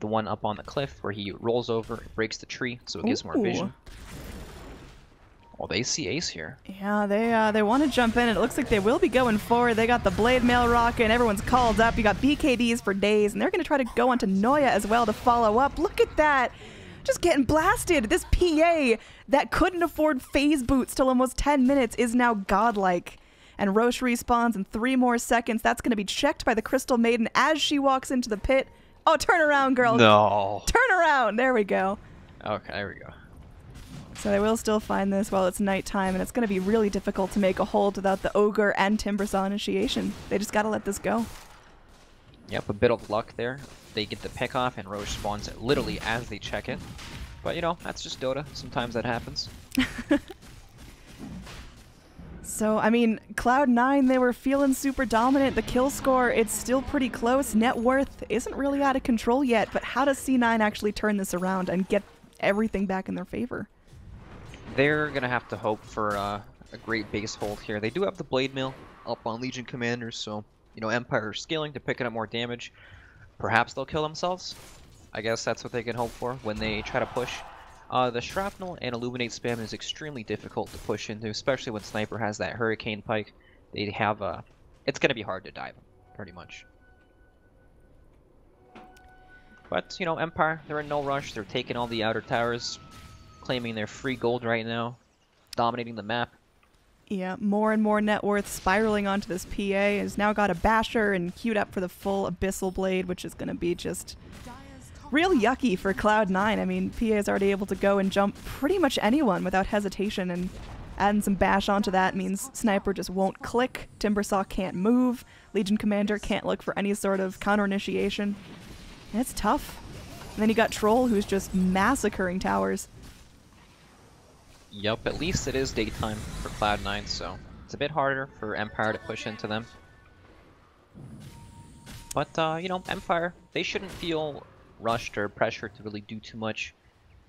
Speaker 7: The one up on the cliff where he rolls over and breaks the tree, so it gives more vision. Oh, they see Ace here.
Speaker 6: Yeah, they want to jump in. It looks like they will be going forward. They got the Blade Mail Rocket. Everyone's called up. You got BKBs for days, and they're going to try to go onto Noya as well to follow up. Look at that. Just getting blasted. This PA that couldn't afford phase boots till almost 10 minutes is now godlike. And Roche respawns in 3 more seconds. That's going to be checked by the Crystal Maiden as she walks into the pit. Oh, turn around, girl.
Speaker 7: No.
Speaker 6: Turn around. There we go.
Speaker 7: Okay, there we go.
Speaker 6: So they will still find this while it's nighttime, and it's going to be really difficult to make a hold without the Ogre and Timbersaw initiation. They just got to let this go.
Speaker 7: Yep, a bit of luck there. They get the pick off, and Roche spawns it literally as they check it. But, you know, that's just Dota. Sometimes that happens.
Speaker 6: So, I mean, Cloud9, they were feeling super dominant. The kill score, it's still pretty close. Net worth isn't really out of control yet, but how does C9 actually turn this around and get everything back in their favor?
Speaker 7: They're going to have to hope for a great base hold here. They do have the Blade Mill up on Legion Commanders, so, you know, Empire is scaling to picking up more damage. Perhaps they'll kill themselves. I guess that's what they can hope for when they try to push. The Shrapnel and Illuminate spam is extremely difficult to push into, especially when Sniper has that Hurricane Pike. They have it's going to be hard to dive, pretty much. But, you know, Empire, they're in no rush. They're taking all the outer towers, claiming their free gold right now, dominating the map.
Speaker 6: Yeah, more and more net worth spiraling onto this PA. Has now got a Basher and queued up for the full Abyssal Blade, which is going to be just real yucky for Cloud9. I mean, PA is already able to go and jump pretty much anyone without hesitation, and adding some bash onto that means Sniper just won't click, Timbersaw can't move, Legion Commander can't look for any sort of counter-initiation. And it's tough. And then you got Troll, who's just massacring towers.
Speaker 7: Yup, at least it is daytime for Cloud9, so it's a bit harder for Empire to push into them. But, you know, Empire, they shouldn't feel rushed or pressured to really do too much.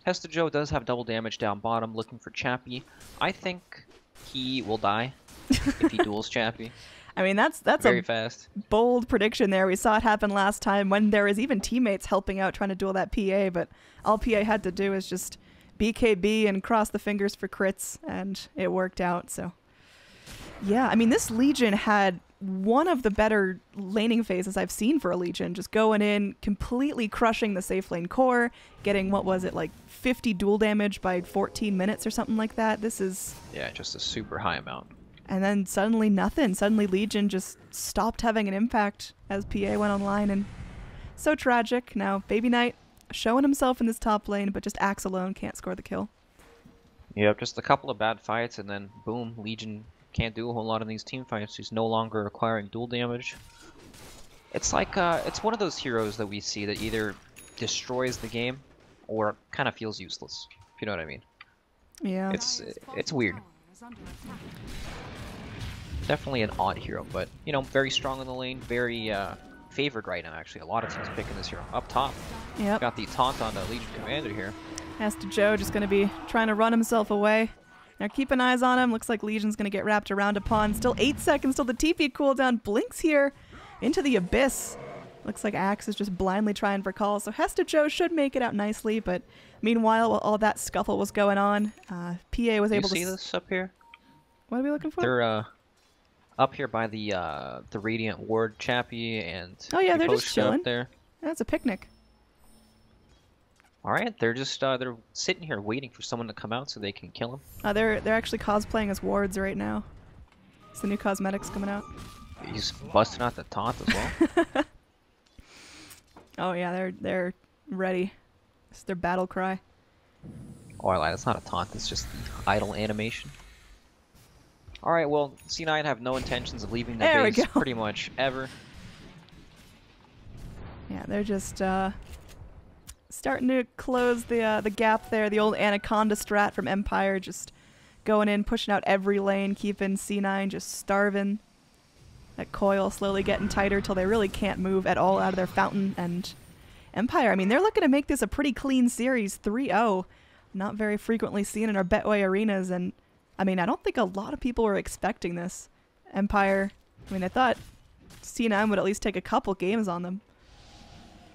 Speaker 7: Hesta Joe does have double damage down bottom, looking for Chappie. I think he will die if he duels Chappie.
Speaker 6: I mean, that's
Speaker 7: very
Speaker 6: a
Speaker 7: fast.
Speaker 6: Bold prediction there. We saw it happen last time when there was even teammates helping out trying to duel that PA, but all PA had to do is just BKB and cross the fingers for crits, and it worked out. So yeah, I mean, this Legion had one of the better laning phases I've seen for a Legion, just going in, completely crushing the safe lane core, getting, what was it, like 50 duel damage by 14 minutes or something like that. This is...
Speaker 7: yeah, just a super high amount.
Speaker 6: And then suddenly nothing. Suddenly Legion just stopped having an impact as PA went online, and so tragic. Now, Baby Knight showing himself in this top lane, but just Axe alone can't score the kill.
Speaker 7: Yep, just a couple of bad fights, and then boom, Legion can't do a whole lot in these team fights. He's no longer acquiring duel damage. It's like, it's one of those heroes that we see that either destroys the game or kind of feels useless, if you know what I mean.
Speaker 6: Yeah.
Speaker 7: It's weird. Definitely an odd hero, but, you know, very strong in the lane, very favored right now, actually. A lot of teams picking this hero. Up top,
Speaker 6: Yep.
Speaker 7: got the taunt on the Legion Commander here.
Speaker 6: Hesta Joe just going to be trying to run himself away. Now keeping eyes on him. Looks like Legion's going to get wrapped around upon. Still 8 seconds till the TP cooldown. Blinks here into the Abyss. Looks like Axe is just blindly trying for calls. So Hesta Joe should make it out nicely, but meanwhile, while all that scuffle was going on, PA was able to...
Speaker 7: You see this up here?
Speaker 6: What are we looking for?
Speaker 7: They're up here by the Radiant Ward Chappie and
Speaker 6: Oh yeah, they're just
Speaker 7: Kuposhka
Speaker 6: chilling.
Speaker 7: up there.
Speaker 6: That's a picnic.
Speaker 7: All right, they're just they're sitting here waiting for someone to come out so they can kill him.
Speaker 6: They're actually cosplaying as wards right now. It's the new cosmetics coming out.
Speaker 7: He's busting out the taunt as well.
Speaker 6: Oh yeah, they're ready. It's their battle cry.
Speaker 7: Oh, I lied. It's not a taunt. It's just the idle animation. All right. Well, C9 have no intentions of leaving the
Speaker 6: There we
Speaker 7: base
Speaker 6: go.
Speaker 7: pretty much ever.
Speaker 6: Yeah, they're just starting to close the gap there. The old Anaconda strat from Empire, just going in, pushing out every lane, keeping C9 just starving. That coil slowly getting tighter till they really can't move at all out of their fountain. And Empire, I mean, they're looking to make this a pretty clean series, 3-0. Not very frequently seen in our Betway arenas, and I mean, I don't think a lot of people were expecting this. Empire, I mean, I thought C9 would at least take a couple games on them.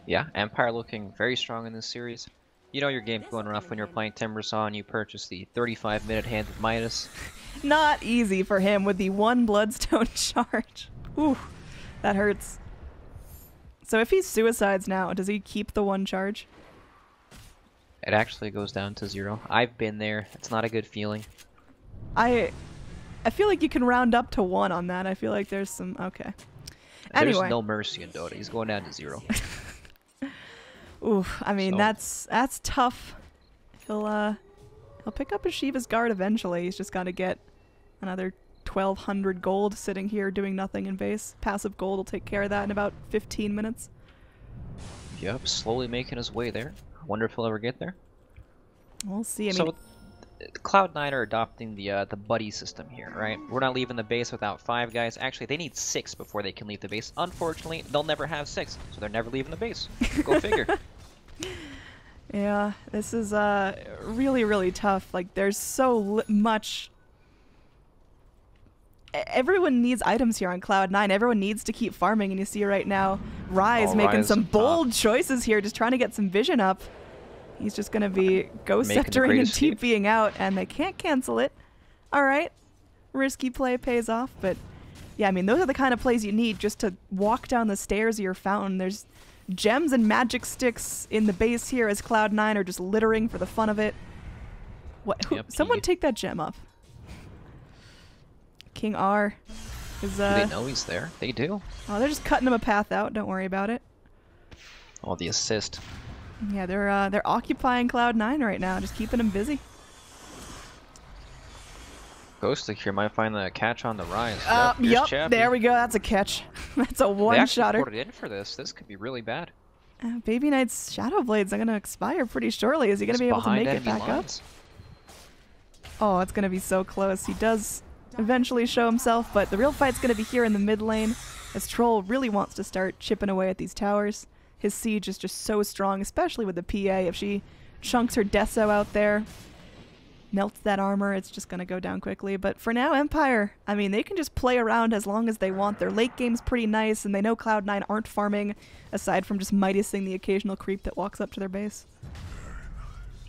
Speaker 7: Yeah, Empire looking very strong in this series. You know your game's going rough when you're playing Timbersaw and you purchase the 35-minute Hand of Midas.
Speaker 6: Not easy for him with the one Bloodstone charge. Ooh, that hurts. So if he suicides now, does he keep the one charge?
Speaker 7: It actually goes down to 0. I've been there. It's not a good feeling.
Speaker 6: I feel like you can round up to 1 on that. I feel like there's some... okay. Anyway.
Speaker 7: There's no mercy in Dota. He's going down to 0.
Speaker 6: Ooh, I mean,
Speaker 7: So-
Speaker 6: that's tough. He'll pick up his Shiva's Guard eventually. He's just got to get another 1,200 gold sitting here doing nothing in base. Passive gold will take care of that in about 15 minutes.
Speaker 7: Yep, slowly making his way there. Wonder if he'll ever get there.
Speaker 6: We'll see. I mean,
Speaker 7: So Cloud9 are adopting the buddy system here, right? We're not leaving the base without 5 guys. Actually, they need 6 before they can leave the base. Unfortunately, they'll never have 6, so they're never leaving the base. Go figure.
Speaker 6: Yeah, this is really, really tough. Like, there's so much. Everyone needs items here on Cloud9. Everyone needs to keep farming, and you see right now Rise making
Speaker 7: Rise
Speaker 6: some
Speaker 7: up top.
Speaker 6: bold choices here, just trying to get some vision up. He's just going to be ghost
Speaker 7: Making the
Speaker 6: sectoring and
Speaker 7: greatest escape.
Speaker 6: TPing out, and they can't cancel it. All right, risky play pays off, but yeah, I mean, those are the kind of plays you need just to walk down the stairs of your fountain. There's gems and magic sticks in the base here as Cloud9 are just littering for the fun of it. What?
Speaker 7: Yep,
Speaker 6: Someone
Speaker 7: he-
Speaker 6: take that gem up. King R is
Speaker 7: Do they know he's there? They do.
Speaker 6: oh, they're just cutting him a path out. Don't worry about it.
Speaker 7: Oh, the assist.
Speaker 6: Yeah, they're occupying Cloud9 right now, just keeping him busy.
Speaker 7: Ghostic here might find the catch on the Rise.
Speaker 6: Yep,
Speaker 7: here's Chappie.
Speaker 6: there we go. That's a catch. That's a
Speaker 7: They actually
Speaker 6: one-shotter.
Speaker 7: ported in for this. This could be really bad.
Speaker 6: Baby Knight's Shadow Blades are going to expire pretty shortly. Is he going to be able to
Speaker 7: Behind
Speaker 6: make it
Speaker 7: enemy
Speaker 6: back
Speaker 7: lines.
Speaker 6: up? Oh, it's going to be so close. He does eventually show himself, but the real fight's going to be here in the mid lane as Troll really wants to start chipping away at these towers. His siege is just so strong, especially with the PA. If she chunks her Deso out there, melts that armor, it's just going to go down quickly. But for now, Empire, I mean, they can just play around as long as they want. Their late game's pretty nice, and they know Cloud9 aren't farming, aside from just Midasing the occasional creep that walks up to their base.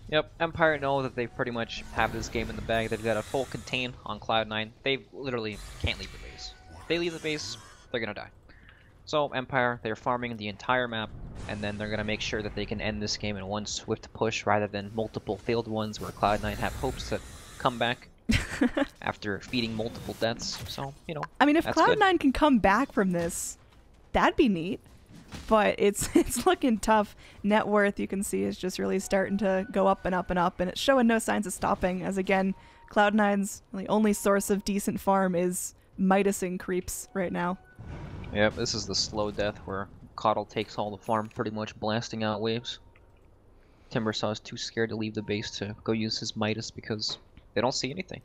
Speaker 7: Yep, Empire know that they pretty much have this game in the bag. They've got a full contain on Cloud9. They literally can't leave the base. If they leave the base, they're gonna die. So Empire, they're farming the entire map, and then they're gonna make sure that they can end this game in one swift push rather than multiple failed ones where Cloud9 have hopes to come back after feeding multiple deaths. So, you know,
Speaker 6: I mean, if
Speaker 7: that's good.
Speaker 6: Cloud9 can come back from this, that'd be neat. But it's looking tough. Net worth, you can see, is just really starting to go up and up and up, and it's showing no signs of stopping, as again, Cloud9's really only source of decent farm is Midasing creeps right now.
Speaker 7: Yep, this is the slow death where Coddle takes all the farm, pretty much blasting out waves. Timbersaw's too scared to leave the base to go use his Midas because they don't see anything.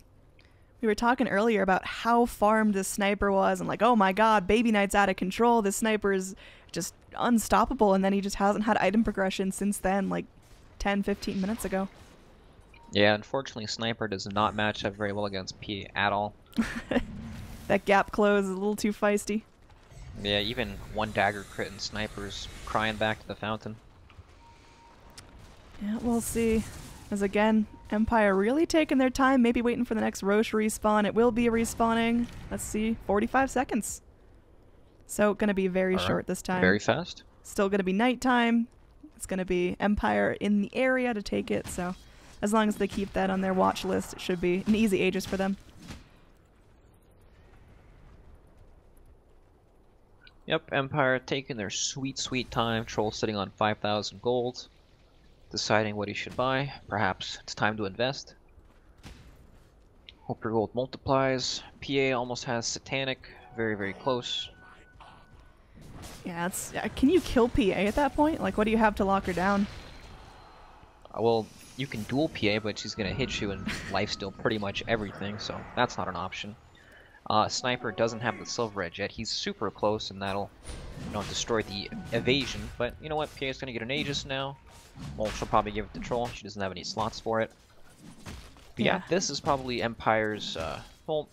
Speaker 6: We were talking earlier about how farmed this sniper was, and like, oh my god, Baby Knight's out of control. This sniper is just unstoppable, and then he just hasn't had item progression since then, like 10, 15 minutes ago.
Speaker 7: Yeah, unfortunately, Sniper does not match up very well against P at all.
Speaker 6: That gap close is a little too feisty.
Speaker 7: Yeah, even one dagger crit and Sniper's crying back to the fountain.
Speaker 6: Yeah, we'll see. As again, Empire really taking their time, maybe waiting for the next Roche respawn. It will be respawning. Let's see, 45 seconds. So gonna be very
Speaker 7: All right.
Speaker 6: short this time.
Speaker 7: Very fast.
Speaker 6: Still gonna be nighttime. It's gonna be Empire in the area to take it. So as long as they keep that on their watch list, it should be an easy Aegis for them.
Speaker 7: Yep, Empire taking their sweet, sweet time. Troll sitting on 5,000 gold. Deciding what he should buy. Perhaps it's time to invest. Hope your gold multiplies. PA almost has Satanic. Very, very close.
Speaker 6: Yeah, it's. Can you kill PA at that point? Like, what do you have to lock her down?
Speaker 7: Well, you can dual PA, but she's going to hit you and lifesteal pretty much everything, so that's not an option. Sniper doesn't have the Silver Edge yet. He's super close, and that'll, destroy the evasion. But you know what? PA is going to get an Aegis now. Well, she'll probably give it to Troll. She doesn't have any slots for it. But yeah, this is probably Empire's, well,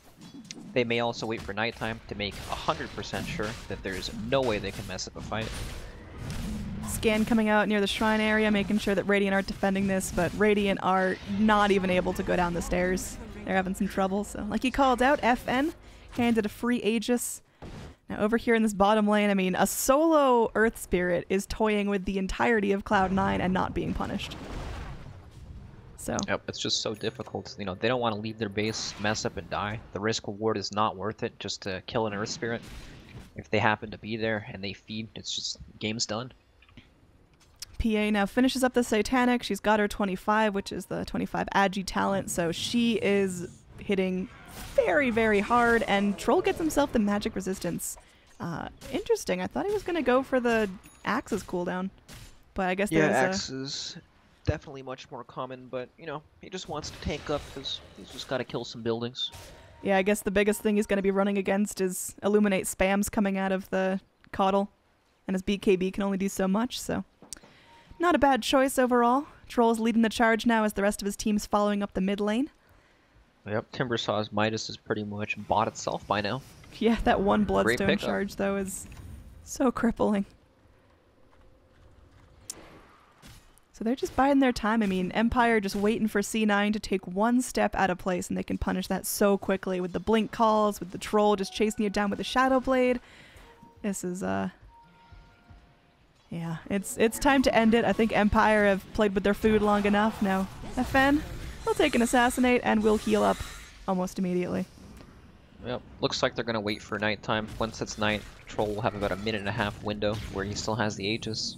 Speaker 7: they may also wait for nighttime to make 100% sure that there's no way they can mess up a fight.
Speaker 6: Scan coming out near the shrine area, making sure that Radiant aren't defending this, but Radiant are not even able to go down the stairs. They're having some trouble, so like he called out, FN handed a free Aegis. Now over here in this bottom lane, I mean, a solo Earth Spirit is toying with the entirety of Cloud9 and not being punished. So
Speaker 7: Yep, it's just so difficult. They don't want to leave their base, mess up, and die. The risk reward is not worth it just to kill an Earth Spirit. If they happen to be there and they feed, it's just game's done.
Speaker 6: PA now finishes up the Satanic. She's got her 25, which is the 25 Agi talent, so she is hitting very, very hard, and Troll gets himself the magic resistance. Interesting. I thought he was going to go for the Axe's cooldown, but I guess
Speaker 7: Yeah,
Speaker 6: there's
Speaker 7: Axes. definitely much more common, but, you know, he just wants to tank up because he's just got to kill some buildings.
Speaker 6: Yeah, I guess the biggest thing he's going to be running against is Illuminate spams coming out of the Caudal, and his BKB can only do so much, so not a bad choice overall. Troll's leading the charge now as the rest of his team's following up the mid lane.
Speaker 7: Yep, Timbersaw's Midas is pretty much bought itself by now.
Speaker 6: Yeah, that one
Speaker 7: Great
Speaker 6: Bloodstone
Speaker 7: pickup.
Speaker 6: charge, though, is so crippling. So they're just biding their time. I mean, Empire just waiting for C9 to take one step out of place, and they can punish that so quickly with the blink calls, with the Troll just chasing you down with the Shadow Blade. This is, yeah, it's time to end it. I think Empire have played with their food long enough. Now, FN will take an Assassinate and will heal up almost immediately.
Speaker 7: Yep, looks like they're going to wait for nighttime. Once it's night, Troll will have about a 1.5-minute window where he still has the Aegis.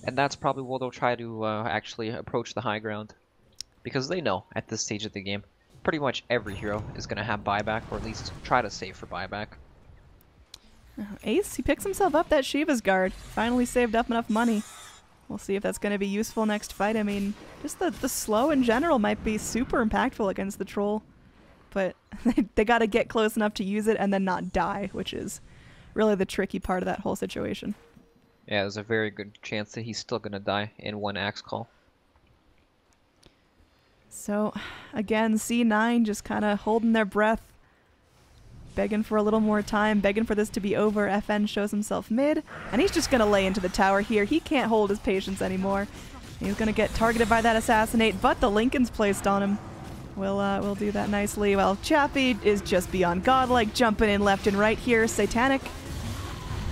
Speaker 7: And that's probably where they'll try to actually approach the high ground. Because they know, at this stage of the game, pretty much every hero is going to have buyback, or at least try to save for buyback.
Speaker 6: Ace, he picks himself up that Shiva's Guard. Finally saved up enough money. We'll see if that's going to be useful next fight. I mean, just the slow in general might be super impactful against the Troll. But they got to get close enough to use it and then not die, which is really the tricky part of that whole situation.
Speaker 7: Yeah, there's a very good chance that he's still going to die in one axe call.
Speaker 6: So, again, C9 just kind of holding their breath, begging for a little more time, begging for this to be over. FN shows himself mid, and he's just going to lay into the tower here. He can't hold his patience anymore. He's going to get targeted by that Assassinate, but the Lincoln's placed on him. We'll do that nicely. Well, Chappie is just beyond godlike, jumping in left and right here. Satanic,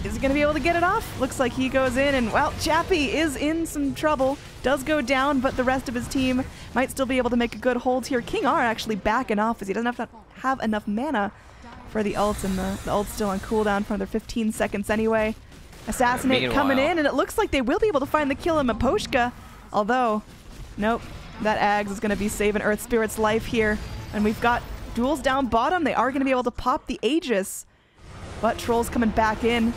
Speaker 6: is he going to be able to get it off? Looks like he goes in, and, well, Chappie is in some trouble. Does go down, but the rest of his team might still be able to make a good hold here. King R actually backing off as he doesn't have enough mana for the ults, and the ult's still on cooldown for another 15 seconds anyway. Assassinate coming in, and it looks like they will be able to find the kill in Maposhka. Although, nope, that Ags is going to be saving Earth Spirit's life here. And we've got duels down bottom. They are going to be able to pop the Aegis. But Troll's coming back in.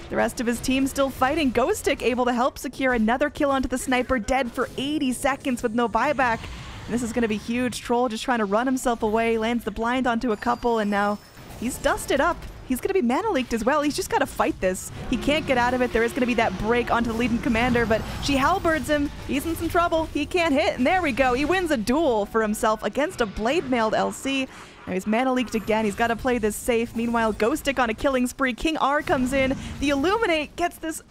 Speaker 6: The rest of his team still fighting. Ghostic able to help secure another kill onto the Sniper, dead for 80 seconds with no buyback. And this is going to be huge. Troll just trying to run himself away, lands the blind onto a couple, and now he's dusted up. He's going to be mana leaked as well. He's just got to fight this. He can't get out of it. There is going to be that break onto the leading commander, but she halberds him. He's in some trouble. He can't hit, and there we go. He wins a duel for himself against a blade-mailed LC. Now he's mana leaked again. He's got to play this safe. Meanwhile, Ghostic on a killing spree. King R comes in. The Illuminate gets this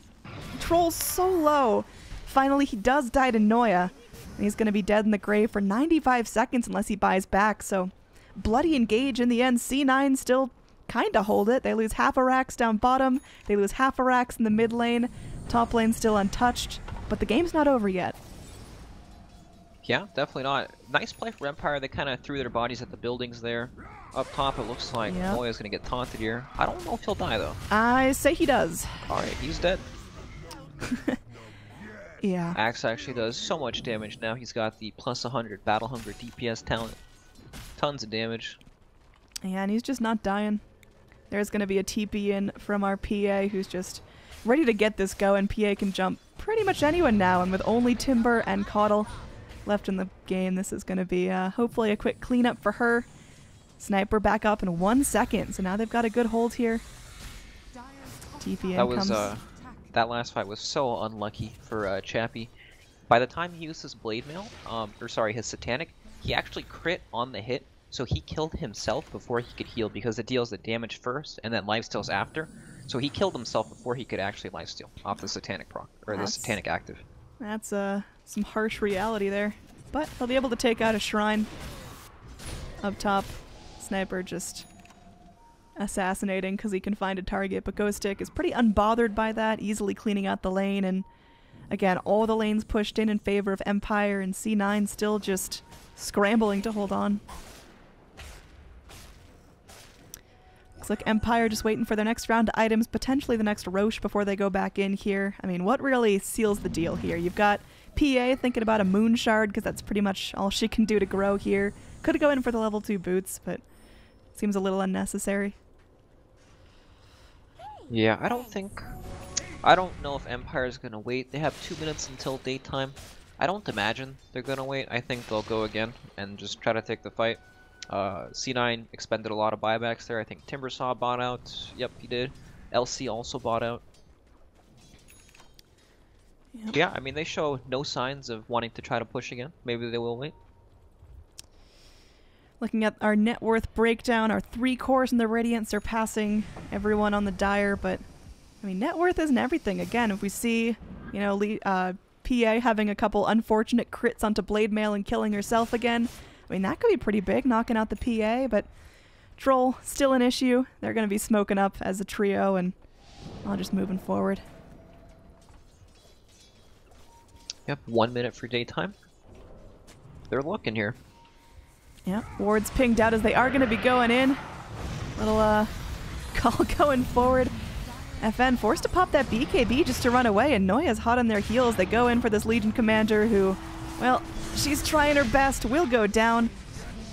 Speaker 6: Troll so low. Finally, he does die to Noya, and he's going to be dead in the grave for 95 seconds unless he buys back. So, bloody engage in the end. C9 still kind of hold it. They lose half a racks down bottom. They lose half a racks in the mid lane. Top lane still untouched, but the game's not over yet.
Speaker 7: Yeah, definitely not. Nice play for Empire. They kind of threw their bodies at the buildings there. Up top, it looks like Moya's going to get taunted here. I don't know if he'll die, though.
Speaker 6: I say he does.
Speaker 7: All right, he's dead.
Speaker 6: Yeah.
Speaker 7: Axe actually does so much damage now. He's got the plus 100 Battle Hunger DPS talent. Tons of damage.
Speaker 6: Yeah, and he's just not dying. There's going to be a TP in from our PA who's just ready to get this going. PA can jump pretty much anyone now, and with only Timber and Caudal left in the game, this is going to be hopefully a quick cleanup for her. Sniper back up in 1 second, so now they've got a good hold here. TP in comes.
Speaker 7: That last fight was so unlucky for Chappie. By the time he used his blade mail, his Satanic, he actually crit on the hit. So he killed himself before he could heal because it deals the damage first and then lifesteals after. So he killed himself before he could actually lifesteal off the Satanic proc, or the Satanic active.
Speaker 6: That's some harsh reality there. But he'll be able to take out a shrine up top. Sniper just assassinating because he can find a target, but Ghostic is pretty unbothered by that, easily cleaning out the lane. And again, all the lanes pushed in favor of Empire, and C9 still just scrambling to hold on. Looks like Empire just waiting for their next round of items, potentially the next Roche before they go back in here. I mean, what really seals the deal here? You've got PA thinking about a Moon Shard because that's pretty much all she can do to grow here. Could go in for the level 2 boots, but seems a little unnecessary.
Speaker 7: Yeah, I don't know if Empire's gonna wait. They have 2 minutes until daytime. I don't imagine they're gonna wait. I think they'll go again and just try to take the fight. C9 expended a lot of buybacks there. I think Timbersaw bought out. Yep, he did. LC also bought out.
Speaker 6: Yep.
Speaker 7: Yeah, I mean, they show no signs of wanting to try to push again. Maybe they will wait.
Speaker 6: Looking at our net worth breakdown, our 3 cores in the Radiant surpassing everyone on the Dire, but I mean, net worth isn't everything. Again, if we see, you know, PA having a couple unfortunate crits onto Blade Mail and killing herself again, I mean, that could be pretty big, knocking out the PA, but Troll, still an issue. They're going to be smoking up as a trio, and I'll just moving forward.
Speaker 7: Yep, 1 minute for daytime. They're looking here.
Speaker 6: Yeah, wards pinged out as they are going to be going in. Little call going forward. FN forced to pop that BKB just to run away, and Noya's hot on their heels. They go in for this Legion Commander who, well, she's trying her best, will go down.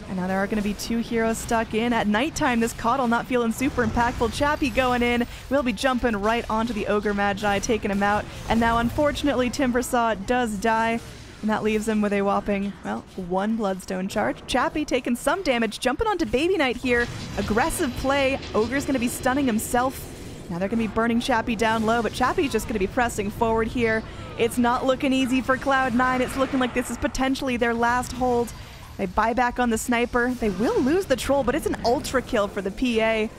Speaker 6: And now there are going to be 2 heroes stuck in. At nighttime, this Coddle not feeling super impactful. Chappie going in. Will be jumping right onto the Ogre Magi, taking him out. And now, unfortunately, Timbersaw does die. And that leaves him with a whopping, well, 1 Bloodstone charge. Chappie taking some damage, jumping onto Baby Knight here. Aggressive play. Ogre's going to be stunning himself. Now they're going to be burning Chappie down low, but Chappie's just going to be pressing forward here. It's not looking easy for Cloud9. It's looking like this is potentially their last hold. They buy back on the sniper. They will lose the troll, but it's an ultra kill for the PA.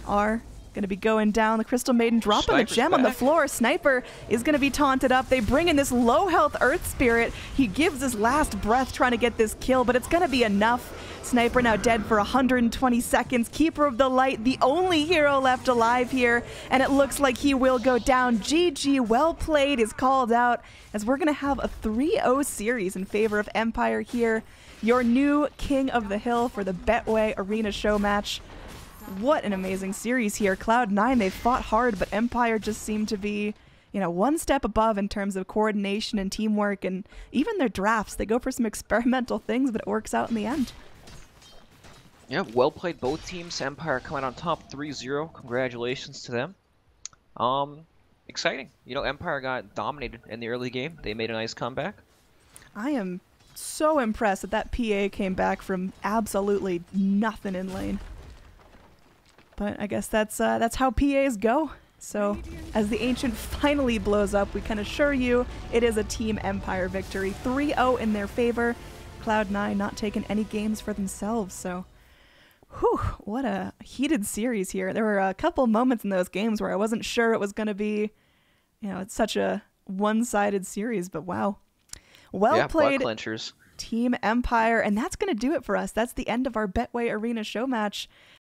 Speaker 6: Are going to be going down. The Crystal Maiden dropping
Speaker 7: Sniper's
Speaker 6: the gem on the
Speaker 7: back.
Speaker 6: floor. Sniper is going to be taunted up. They bring in this low health Earth Spirit. He gives his last breath trying to get this kill, but it's going to be enough. Sniper now dead for 120 seconds. Keeper of the Light, the only hero left alive here, and it looks like he will go down. GG, well played, is called out, as we're going to have a 3-0 series in favor of Empire here. Your new King of the Hill for the Betway Arena Show match. What an amazing series here. Cloud9, they fought hard, but Empire just seemed to be, you know, 1 step above in terms of coordination and teamwork, and even their drafts. They go for some experimental things, but it works out in the end.
Speaker 7: Yeah, well played both teams. Empire coming on top 3-0. Congratulations to them. Exciting. You know, Empire got dominated in the early game. They made a nice comeback.
Speaker 6: I am so impressed that that PA came back from absolutely nothing in lane. But I guess that's how PAs go. So as the Ancient finally blows up, we can assure you it is a Team Empire victory. 3-0 in their favor. Cloud9 not taking any games for themselves. So, whew, what a heated series here. There were a couple moments in those games where I wasn't sure it was going to be, you know, it's such a one-sided series, but wow. Well played,
Speaker 7: blood clenchers.
Speaker 6: Team Empire, and that's going to do it for us. That's the end of our Betway Arena Show match.